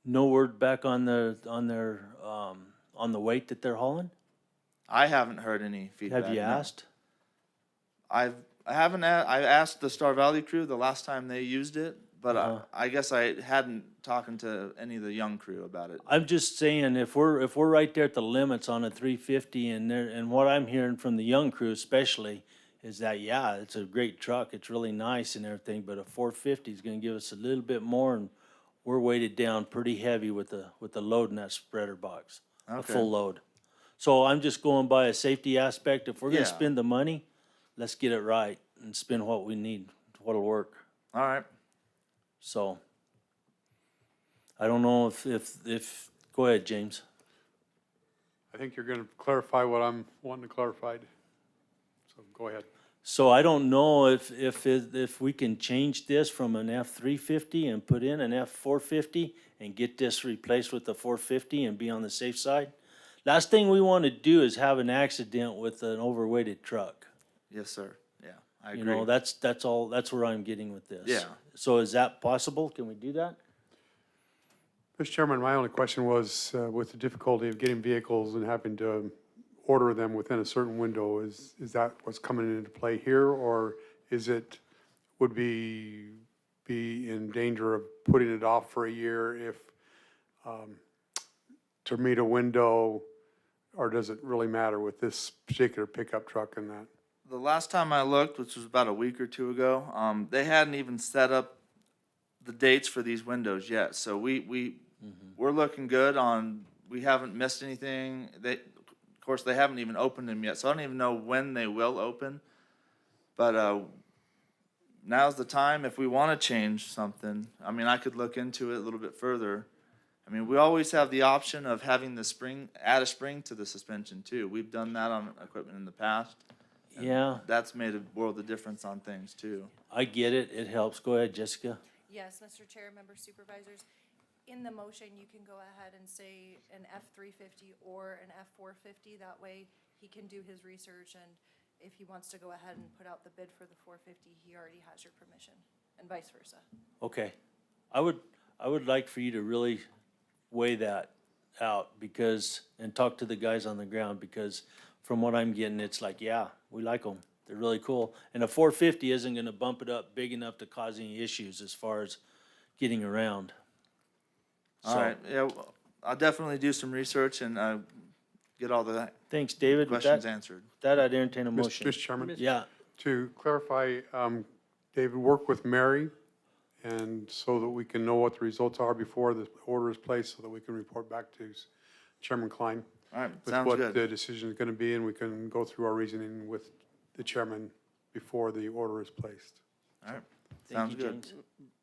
No word back on on the weight that they're hauling? I haven't heard any feedback. Have you no. asked? I haven't, I asked the Star Valley crew the last time they used it, but I guess I hadn't talked to any of the young crew about it. I'm just saying, if we're right there at the limits on a 350, and what I'm hearing from the young crew especially is that, yeah, it's a great truck, it's really nice and everything, but a 450 is gonna give us a little bit more, and we're weighted down pretty heavy with the load in that spreader box, a Okay. full load. So I'm just going by a safety aspect. If we're gonna Yeah. spend the money, let's get it right and spend what we need, what'll work. All right. So, I don't know if, go ahead, James. I think you're gonna clarify what I'm wanting to clarified. So go ahead. So I don't know if we can change this from an F-350 and put in an F-450 and get this replaced with the 450 and be on the safe side. Last thing we want to do is have an accident with an overweighted truck. Yes, sir. Yeah, I agree. You know, that's all, that's where I'm getting with this. Yeah. So is that possible? Can we do that? Mr. Chairman, my only question was, with the difficulty of getting vehicles and having to order them within a certain window, is that what's coming into play here? Or is it, would be in danger of putting it off for a year if, to meet a window, or does it really matter with this particular pickup truck and that? The last time I looked, which was about a week or two ago, they hadn't even set up the dates for these windows yet. So we're looking good on, we haven't missed anything. Of course, they haven't even opened them yet, so I don't even know when they will open. But now's the time if we want to change something. I mean, I could look into it a little bit further. I mean, we always have the option of having the spring, add a spring to the suspension too. We've done that on equipment in the past. and Yeah, That's made a world of difference on things too. I get it. It helps. Go ahead, Jessica. Yes, Mr. Chair, members, supervisors, in the motion, you can go ahead and say an F-350 or an F-450. That way, he can do his research, and if he wants to go ahead and put out the bid for the 450, he already has your permission, and vice versa. Okay. I would like for you to really weigh that out and talk to the guys on the ground, because from what I'm getting, it's like, yeah, we like them. They're really cool. And a 450 isn't gonna bump it up big enough to cause any issues as far as getting around. All So, right, yeah, well, I'll definitely do some research and get all the thanks, David. With questions that, answered. I'd entertain a motion. Mr. Chairman? Yeah, To clarify, David, work with Mary, and so that we can know what the results are before the order is placed, so that we can report back to Chairman Klein All right, with sounds what good. the decision is going to be, and we can go through our reasoning with the chairman before the order is placed. All right, thank sounds you, good. James.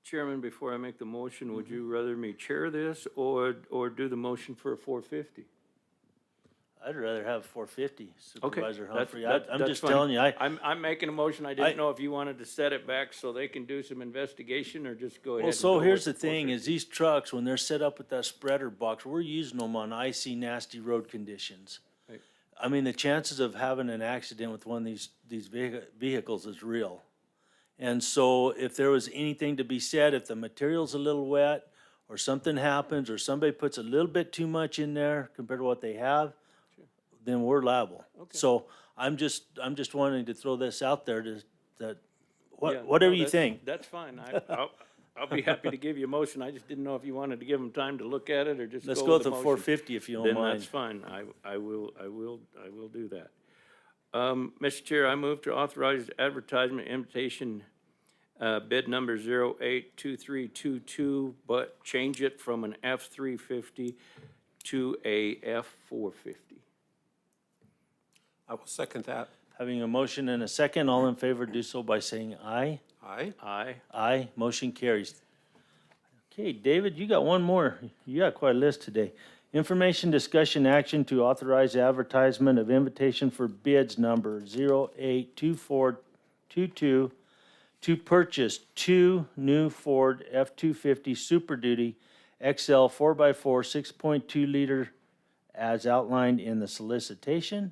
Chairman, before I make the motion, would you rather me chair this or do the motion for a 450? I'd rather have 450, Okay, Supervisor that's- Humphrey. that- I'm that's just fine. telling you, I'm making a motion. I I- didn't know if you wanted to set it back so they can do some investigation or just go ahead. well, and so go here's with the thing, is these trucks, when they're set up with that spreader box, we're using them on icy, nasty road conditions. Right. I mean, the chances of having an accident with one of these vehicles is real. And so if there was anything to be said, if the material's a little wet, or something happens, or somebody puts a little bit too much in there compared to what they have, then we're liable. So I'm just wanting to throw this out there Yeah, whatever no, you that's- think. That's fine. I'll be happy to give you a motion. I just didn't know if you wanted to give them time to look at it or just Let's go go with with the motion. 450 if you don't Then mind. that's fine. I will do that. Mr. Chair, I move to authorize advertisement invitation, bid number 082322, but change it from an F-350 to a F-450. I will second that. Having a motion and a second, all in favor do so by saying aye. Aye. Aye. Aye, motion carries. Okay, David, you got one more. You got quite a list today. Information, discussion, action to authorize advertisement of invitation for bids number 082422 to purchase 2 new Ford F-250 Super Duty XL 4x4 6.2 liter as outlined in the solicitation.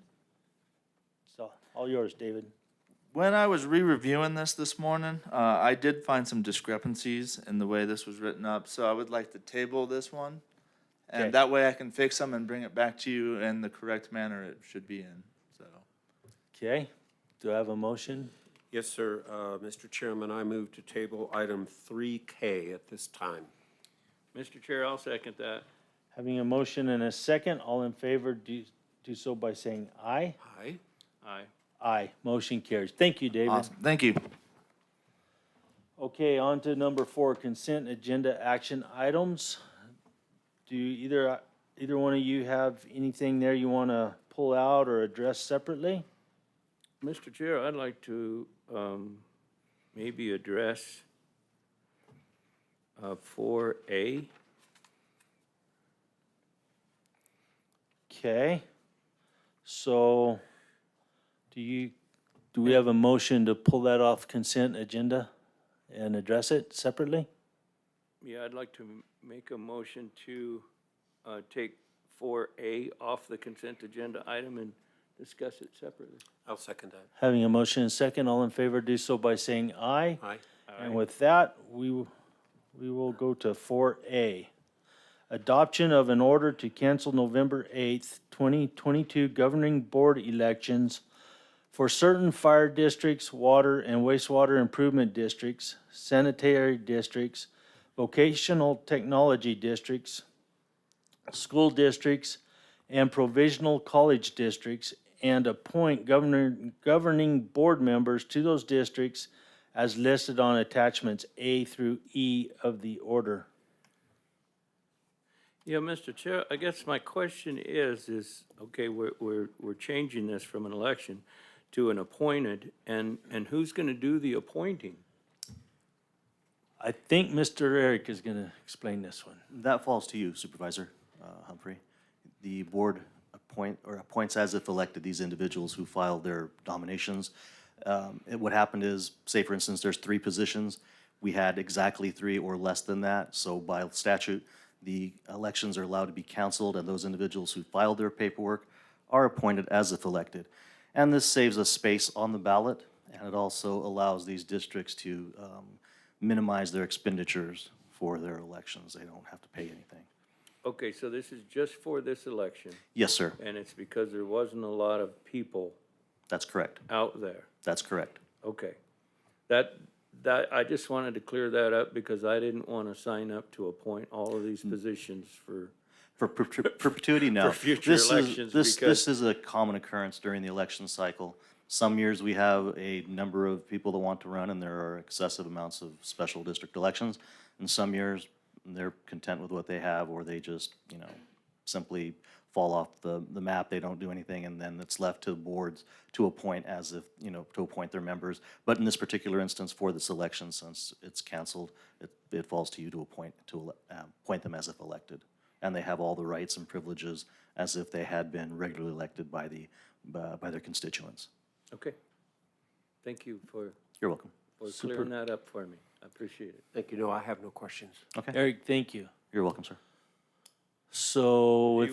So, all yours, David. When I was re-reviewing this morning, I did find some discrepancies in the way this was written up, so I would like to table this one. Okay. And that way I can fix them and bring it back to you in the correct manner it should be in, so. Okay, do I have a motion? Yes, sir. Mr. Chairman, I move to table item 3K at this time. Mr. Chair, I'll second that. Having a motion and a second, all in favor, do so by saying aye. Aye. Aye. Aye, motion carries. Thank you, David. Awesome, thank you. Okay, on to number 4, consent agenda action items. Do either one of you have anything there you want to pull out or address separately? Mr. Chair, I'd like to maybe address 4A. Okay, so do we have a motion to pull that off consent agenda and address it separately? Yeah, I'd like to make a motion to take 4A off the consent agenda item and discuss it separately. I'll second that. Having a motion and second, all in favor, do so by saying aye. Aye. And with that, we will go to 4A. Adoption of an order to cancel November 8th, 2022 governing board elections for certain fire districts, water and wastewater improvement districts, sanitary districts, vocational technology districts, school districts, and provisional college districts, and appoint governing board members to those districts as listed on attachments A through E of the order. Yeah, Mr. Chair, I guess my question is, okay, we're changing this from an election to an appointed, and who's gonna do the appointing? I think Mr. Eric is gonna explain this one. That falls to you, Supervisor Humphrey. The board appoints as if elected these individuals who filed their nominations. What happened is, say for instance, there's 3 positions. We had exactly 3 or less than that, so by statute, the elections are allowed to be canceled, and those individuals who filed their paperwork are appointed as if elected. And this saves us space on the ballot, and it also allows these districts to minimize their expenditures for their elections. They don't have to pay anything. Okay, so this is just for this election, Yes, sir. and it's because there wasn't a lot of people That's correct. out there. That's correct. Okay. That, I just wanted to clear that up because I didn't want to sign up to appoint all of these positions for. For perpetuity, no. For future This is- elections, This because- is a common occurrence during the election cycle. Some years we have a number of people that want to run, and there are excessive amounts of special district elections. And some years, they're content with what they have, or they just, simply fall off the map, they don't do anything, and then it's left to the boards to appoint as if, to appoint their members. But in this particular instance, for this election, since it's canceled, it falls to you to appoint them as if elected. And they have all the rights and privileges as if they had been regularly elected by their constituents. Okay. Thank you for You're welcome. clearing that up for me. I appreciate it. Thank you. No, I have no questions. Okay, Eric, thank you. you're welcome, sir. So, Do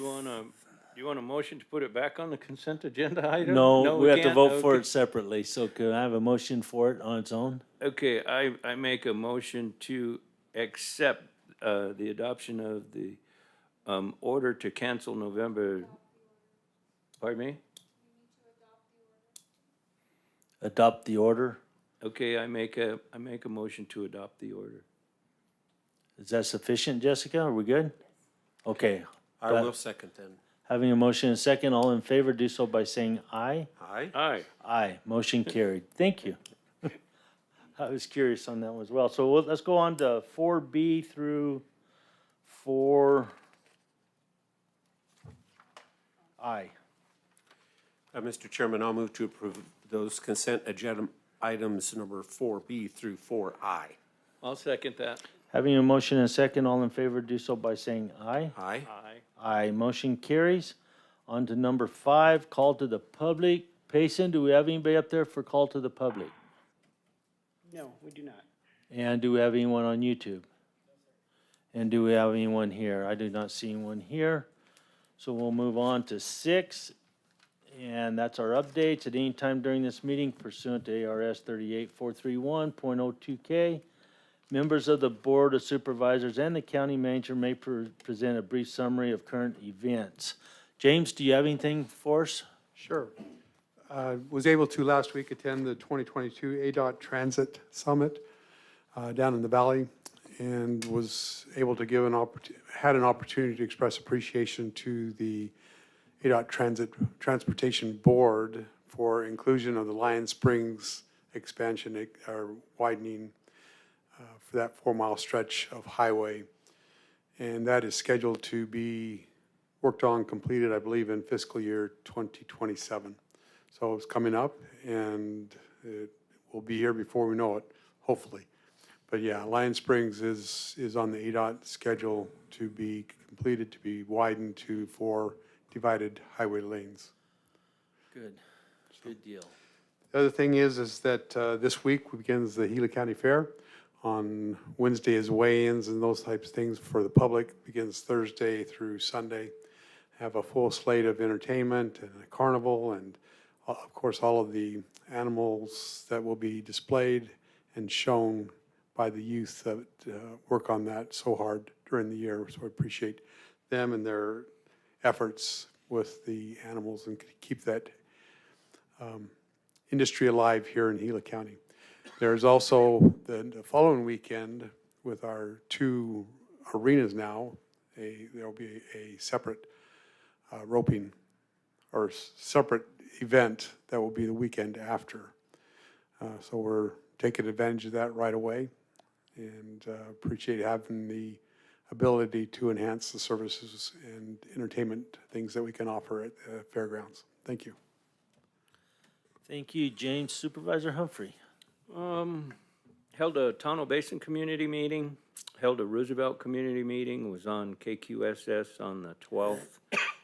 you want a motion to put it back on the consent agenda item? no, we have to can't? vote for Okay. it separately, so can I have a motion for it on its own? Okay, I make a motion to accept the adoption of the order to cancel November, pardon me? Adopt the order? Okay, I make a motion to adopt the order. Is that sufficient, Jessica? Are we good? Okay. I will second then. Having a motion and a second, all in favor, do so by saying aye. Aye. Aye. Aye, motion carried. Thank you. I was curious on that one as well. So let's go on to 4B through 4I. Mr. Chairman, I'll move to approve those consent agenda items number 4B through 4I. I'll second that. Having a motion and a second, all in favor, do so by saying aye. Aye. Aye. Aye, motion carries. On to number 5, call to the public. Payson, do we have anybody up there for call to the public? No, we do not. And do we have anyone on YouTube? And do we have anyone here? I do not see anyone here. So we'll move on to 6. And that's our updates at any time during this meeting pursuant to ARS 38431.02K. Members of the Board of Supervisors and the county manager may present a brief summary of current events. James, do you have anything for us? Sure. Was able to last week attend the 2022 ADOT Transit Summit down in the valley, and was able to give had an opportunity to express appreciation to the ADOT Transportation Board for inclusion of the Lion Springs expansion or widening for that 4-mile stretch of highway. And that is scheduled to be worked on, completed, I believe, in fiscal year 2027. So it's coming up, and it will be here before we know it, hopefully. But yeah, Lion Springs is on the ADOT schedule to be completed, to be widened to 4 divided highway lanes. Good, good deal. The other thing is that this week begins the Gila County Fair. On Wednesday is weigh-ins and those types of things for the public. Begins Thursday through Sunday. Have a full slate of entertainment and a carnival, and of course all of the animals that will be displayed and shown by the youth that work on that so hard during the year. So I appreciate them and their efforts with the animals and keep that industry alive here in Gila County. There's also the following weekend with our 2 arenas now, there'll be a separate roping or separate event that will be the weekend after. So we're taking advantage of that right away, and appreciate having the ability to enhance the services and entertainment things that we can offer at the fairgrounds. Thank you. Thank you, James. Supervisor Humphrey. Held a Tonto Basin community meeting, held a Roosevelt community meeting, was on KQSS on the 12th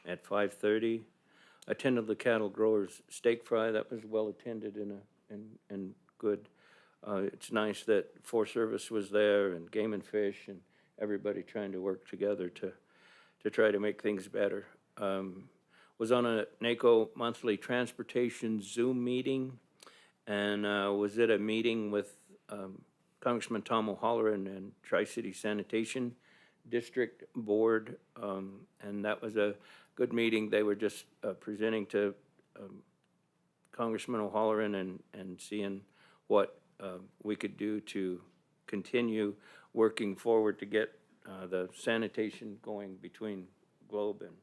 at 5:30. Attended the cattle growers steak fry, that was well attended and good. It's nice that Forest Service was there and Game and Fish and everybody trying to work together to try to make things better. Was on a NACO monthly transportation Zoom meeting, and was at a meeting with Congressman Tom O'Halloran and Tri-City Sanitation District Board, and that was a good meeting. They were just presenting to Congressman O'Halloran and seeing what we could do to continue working forward to get the sanitation going between Globe and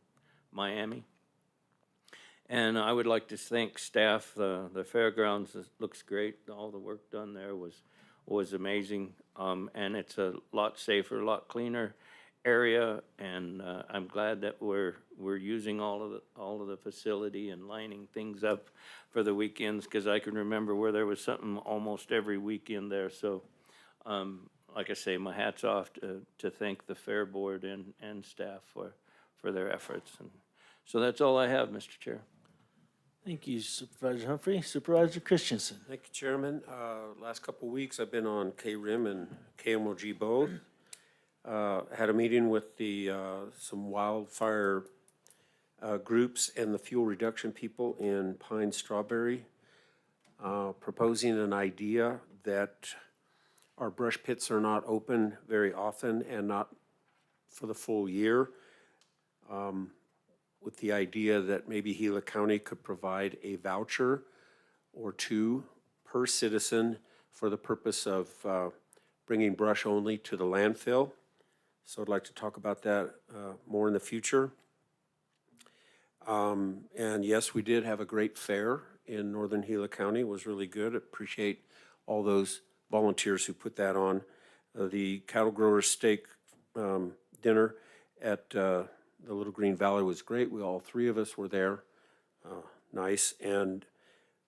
Miami. And I would like to thank staff. The fairgrounds looks great. All the work done there was amazing. And it's a lot safer, a lot cleaner area. And I'm glad that we're using all of the facility and lining things up for the weekends, because I can remember where there was something almost every weekend there. So, like I say, my hat's off to thank the Fair Board and staff for their efforts. And so that's all I have, Mr. Chair. Thank you, Supervisor Humphrey. Supervisor Christensen. Thank you, Chairman. Last couple of weeks, I've been on KRIM and KMOG both. Had a meeting with some wildfire groups and the fuel reduction people in Pine Strawberry, proposing an idea that our brush pits are not open very often and not for the full year, with the idea that maybe Gila County could provide a voucher or 2 per citizen for the purpose of bringing brush only to the landfill. So I'd like to talk about that more in the future. And yes, we did have a great fair in northern Gila County. It was really good. Appreciate all those volunteers who put that on. The cattle growers steak dinner at the Little Green Valley was great. All 3 of us were there. Nice. And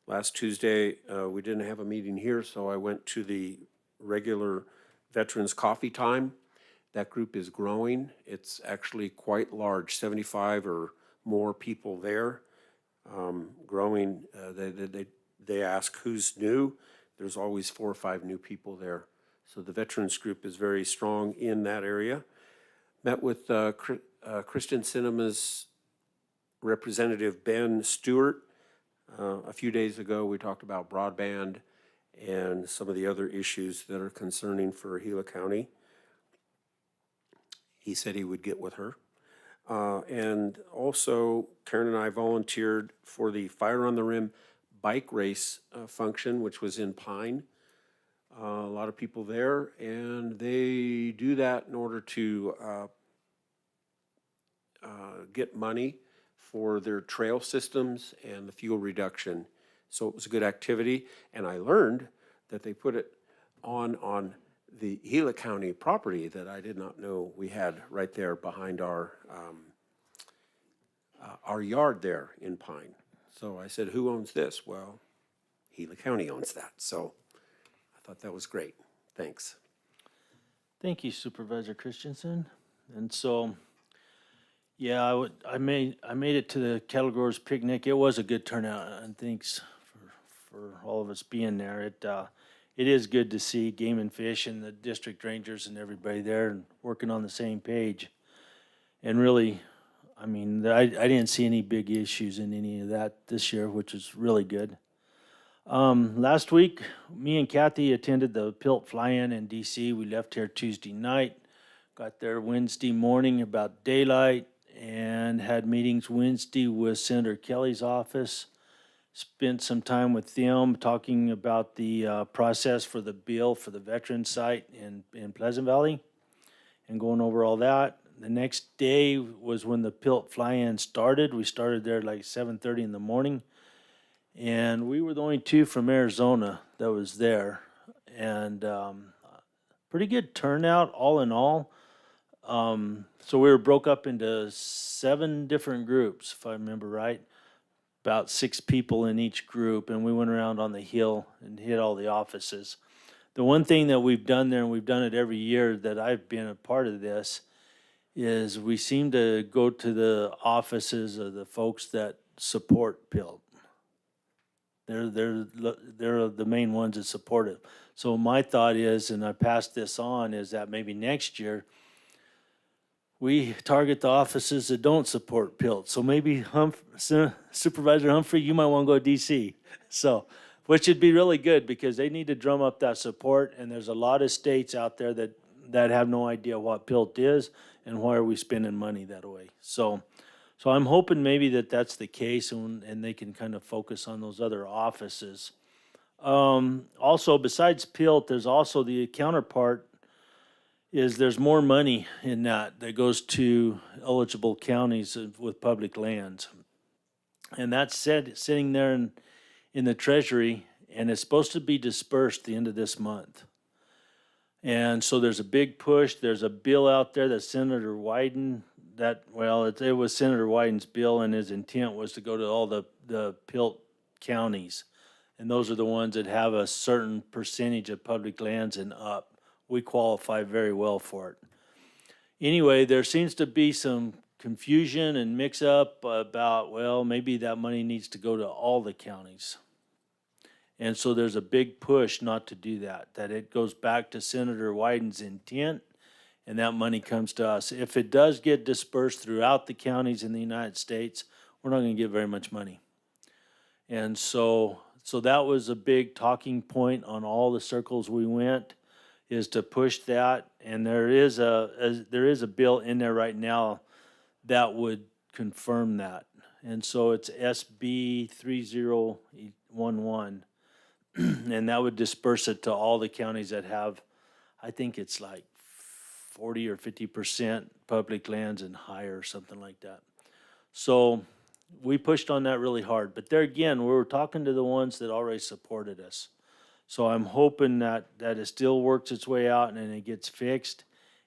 last Tuesday, we didn't have a meeting here, so I went to the regular Veterans Coffee Time. That group is growing. It's actually quite large, 75 or more people there. Growing. They ask who's new. There's always 4 or 5 new people there. So the Veterans group is very strong in that area. Met with Christian Cinema's representative Ben Stewart A few days ago, we talked about broadband and some of the other issues that are concerning for Gila County. He said he would get with her. And also, Karen and I volunteered for the Fire on the Rim bike race function, which was in Pine. A lot of people there, and they do that in order to get money for their trail systems and the fuel reduction. So it was a good activity, and I learned that they put it on the Gila County property that I did not know we had right there behind our yard there in Pine. So I said, who owns this? Well, Gila County owns that. So I thought that was great. Thanks. Thank you, Supervisor Christensen. And so, yeah, I made it to the cattle growers picnic. It was a good turnout, and thanks for all of us being there. It is good to see Game and Fish and the district rangers and everybody there and working on the same page. And really, I mean, I didn't see any big issues in any of that this year, which is really good. Last week, me and Kathy attended the PILT fly-in in DC. We left here Tuesday night, got there Wednesday morning about daylight, and had meetings Wednesday with Senator Kelly's office. Spent some time with them talking about the process for the bill for the veteran site in Pleasant Valley and going over all that. The next day was when the PILT fly-in started. We started there like 7:30 in the morning. And we were the only two from Arizona that was there. And pretty good turnout all in all. So we were broke up into 7 different groups, if I remember right. About 6 people in each group. And we went around on the hill and hit all the offices. The one thing that we've done there, and we've done it every year that I've been a part of this, is we seem to go to the offices of the folks that support PILT. They're the main ones that support it. So my thought is, and I passed this on, is that maybe next year we target the offices that don't support PILT. So maybe Supervisor Humphrey, you might want to go to DC. So, which would be really good because they need to drum up that support. And there's a lot of states out there that have no idea what PILT is and why are we spending money that way. So I'm hoping maybe that's the case and they can kind of focus on those other offices. Also, besides PILT, there's also the counterpart is there's more money in that goes to eligible counties with public lands. And that's sitting there in the Treasury, and it's supposed to be dispersed the end of this month. And so there's a big push. There's a bill out there that Senator Wyden, it was Senator Wyden's bill, and his intent was to go to all the PILT counties. And those are the ones that have a certain percentage of public lands and up. We qualify very well for it. Anyway, there seems to be some confusion and mix-up about, maybe that money needs to go to all the counties. And so there's a big push not to do that it goes back to Senator Wyden's intent, and that money comes to us. If it does get dispersed throughout the counties in the United States, we're not going to get very much money. And so that was a big talking point on all the circles we went, is to push that. And there is a bill in there right now that would confirm that. And so it's SB 3011. And that would disperse it to all the counties that have, I think it's like 40 or 50% public lands and higher, something like that. So we pushed on that really hard. But there again, we were talking to the ones that already supported us. So I'm hoping that it still works its way out and it gets fixed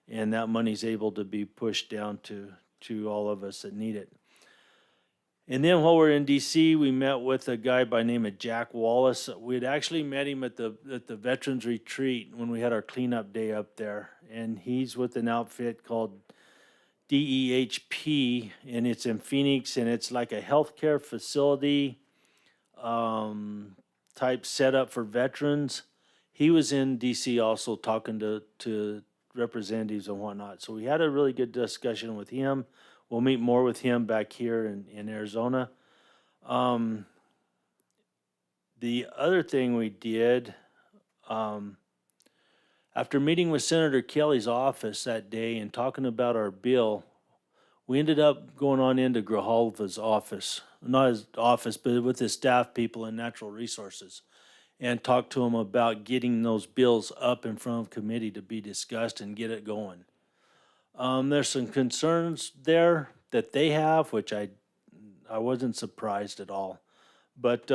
and that money's able to be pushed down to all of us that need it. And then while we're in DC, we met with a guy by the name of Jack Wallace. We had actually met him at the Veterans Retreat when we had our cleanup day up there. And he's with an outfit called DEHP, and it's in Phoenix, and it's like a healthcare facility type setup for veterans. He was in DC also talking to representatives and whatnot. So we had a really good discussion with him. We'll meet more with him back here in Arizona. The other thing we did, after meeting with Senator Kelly's office that day and talking about our bill, we ended up going on into Grijalva's office, not his office, but with his staff people and natural resources, and talked to him about getting those bills up in front of committee to be discussed and get it going. There's some concerns there that they have, which I wasn't surprised at all. But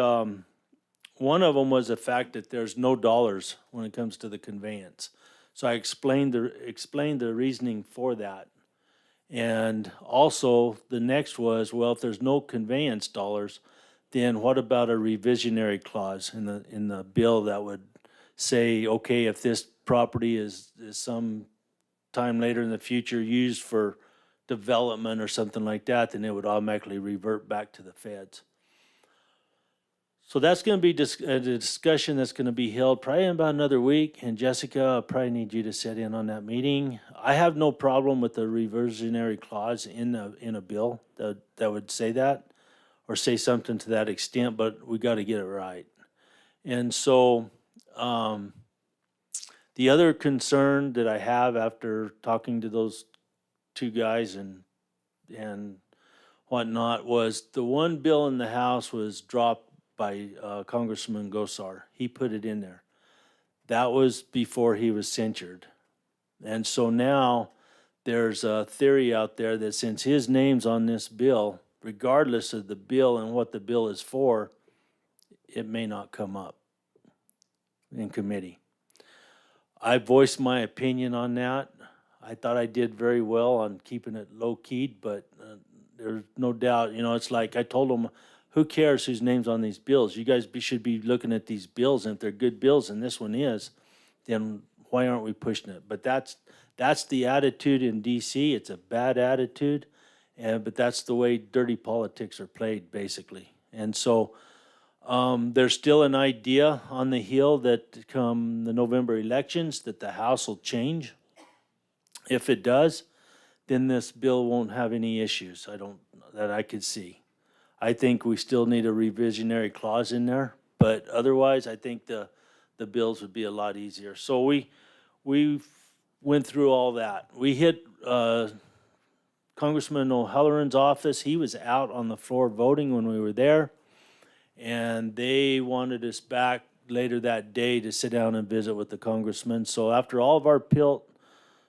one of them was the fact that there's no dollars when it comes to the conveyance. So I explained the reasoning for that. And also, the next was, well, if there's no conveyance dollars, then what about a revisionary clause in the bill that would say, okay, if this property is some time later in the future used for development or something like that, then it would automatically revert back to the feds. So that's going to be a discussion that's going to be held probably in about another week. And Jessica, I probably need you to sit in on that meeting. I have no problem with the reversionary clause in a bill that would say that or say something to that extent, but we got to get it right. And so the other concern that I have after talking to those two guys and whatnot was the one bill in the House was dropped by Congressman Gosar. He put it in there. That was before he was censured. And so now there's a theory out there that since his name's on this bill, regardless of the bill and what the bill is for, it may not come up in committee. I voiced my opinion on that. I thought I did very well on keeping it low-keyed, but there's no doubt, it's like I told them, who cares whose name's on these bills? You guys should be looking at these bills, and if they're good bills, and this one is, then why aren't we pushing it? But that's the attitude in D.C. It's a bad attitude, but that's the way dirty politics are played, basically. And so there's still an idea on the Hill that come the November elections that the House will change. If it does, then this bill won't have any issues. That I could see. I think we still need a revisionary clause in there, but otherwise, I think the bills would be a lot easier. So we went through all that. We hit Congressman O'Halloran's office. He was out on the floor voting when we were there, and they wanted us back later that day to sit down and visit with the congressman. So after all of our PILT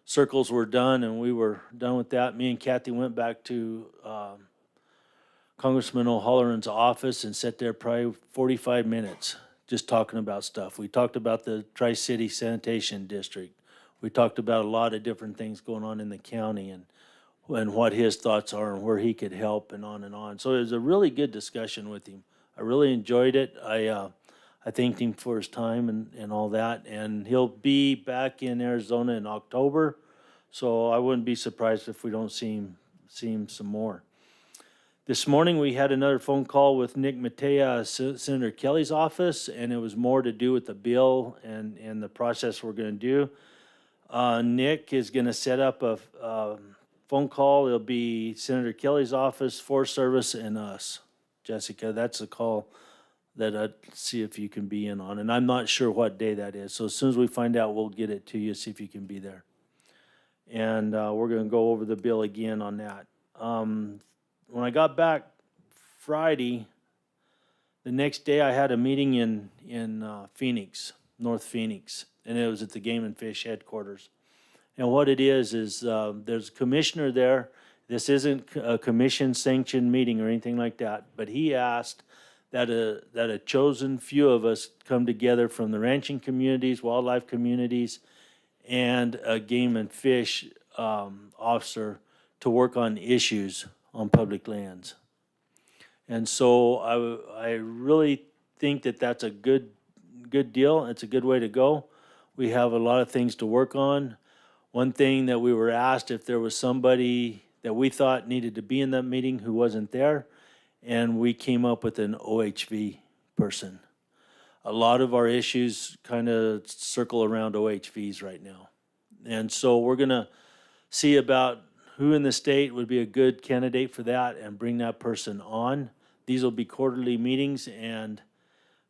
circles were done and we were done with that, me and Kathy went back to Congressman O'Halloran's office and sat there probably 45 minutes just talking about stuff. We talked about the Tri-City Sanitation District. We talked about a lot of different things going on in the county and what his thoughts are and where he could help and on and on. So it was a really good discussion with him. I really enjoyed it. I thanked him for his time and all that. And he'll be back in Arizona in October, so I wouldn't be surprised if we don't see him some more. This morning, we had another phone call with Nick Matea, Senator Kelly's office, and it was more to do with the bill and the process we're going to do. Nick is going to set up a phone call. It'll be Senator Kelly's office, Forest Service, and us. Jessica, that's the call that I'd see if you can be in on. And I'm not sure what day that is. So as soon as we find out, we'll get it to you, see if you can be there. And we're going to go over the bill again on that. When I got back Friday, the next day I had a meeting in Phoenix, North Phoenix, and it was at the Game and Fish headquarters. And what it is there's a commissioner there. This isn't a commission-sanctioned meeting or anything like that, but he asked that a chosen few of us come together from the ranching communities, wildlife communities, and a Game and Fish officer to work on issues on public lands. And so I really think that that's a good deal. It's a good way to go. We have a lot of things to work on. One thing that we were asked if there was somebody that we thought needed to be in that meeting who wasn't there, and we came up with an OHV person. A lot of our issues kind of circle around OHVs right now. And so we're gonna see about who in the state would be a good candidate for that and bring that person on. These will be quarterly meetings, and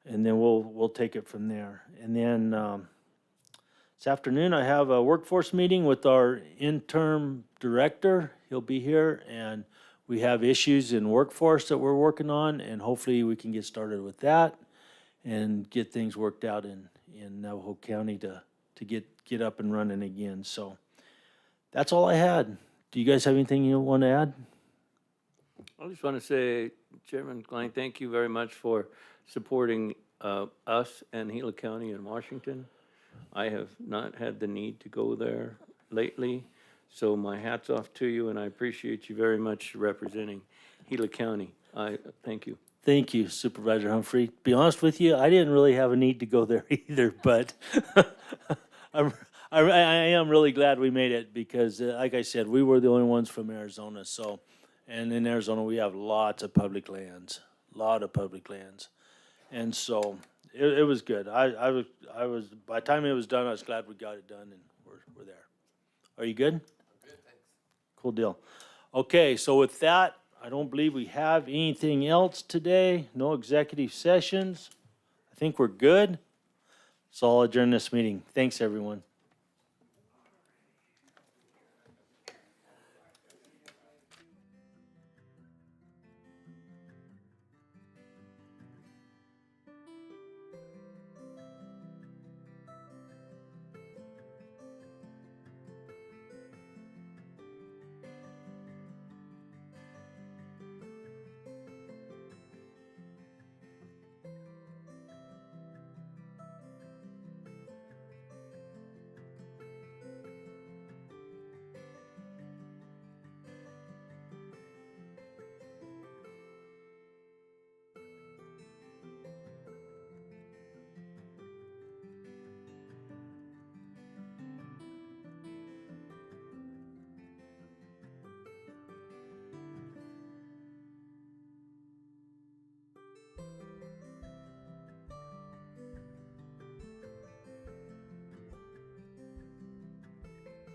and then we'll take it from there. And then, this afternoon, I have a workforce meeting with our interim director. He'll be here, and we have issues in workforce that we're working on, and hopefully we can get started with that and get things worked out in Navajo County to get up and running again. So that's all I had. Do you guys have anything you want to add? I just want to say, Chairman Klein, thank you very much for supporting us and Gila County in Washington. I have not had the need to go there lately, so my hat's off to you, and I appreciate you very much representing Gila County. I thank you. Thank you, Supervisor Humphrey. Be honest with you, I didn't really have a need to go there either, but I am really glad we made it because, like I said, we were the only ones from Arizona. So, and in Arizona we have lots of public lands, and so it was good. I was by the time it was done, I was glad we got it done, and we're there. Are you good? I'm good, thanks. Cool deal. Okay, so with that, I don't believe we have anything else today. No executive sessions. I think we're good. So I'll adjourn this meeting. Thanks, everyone.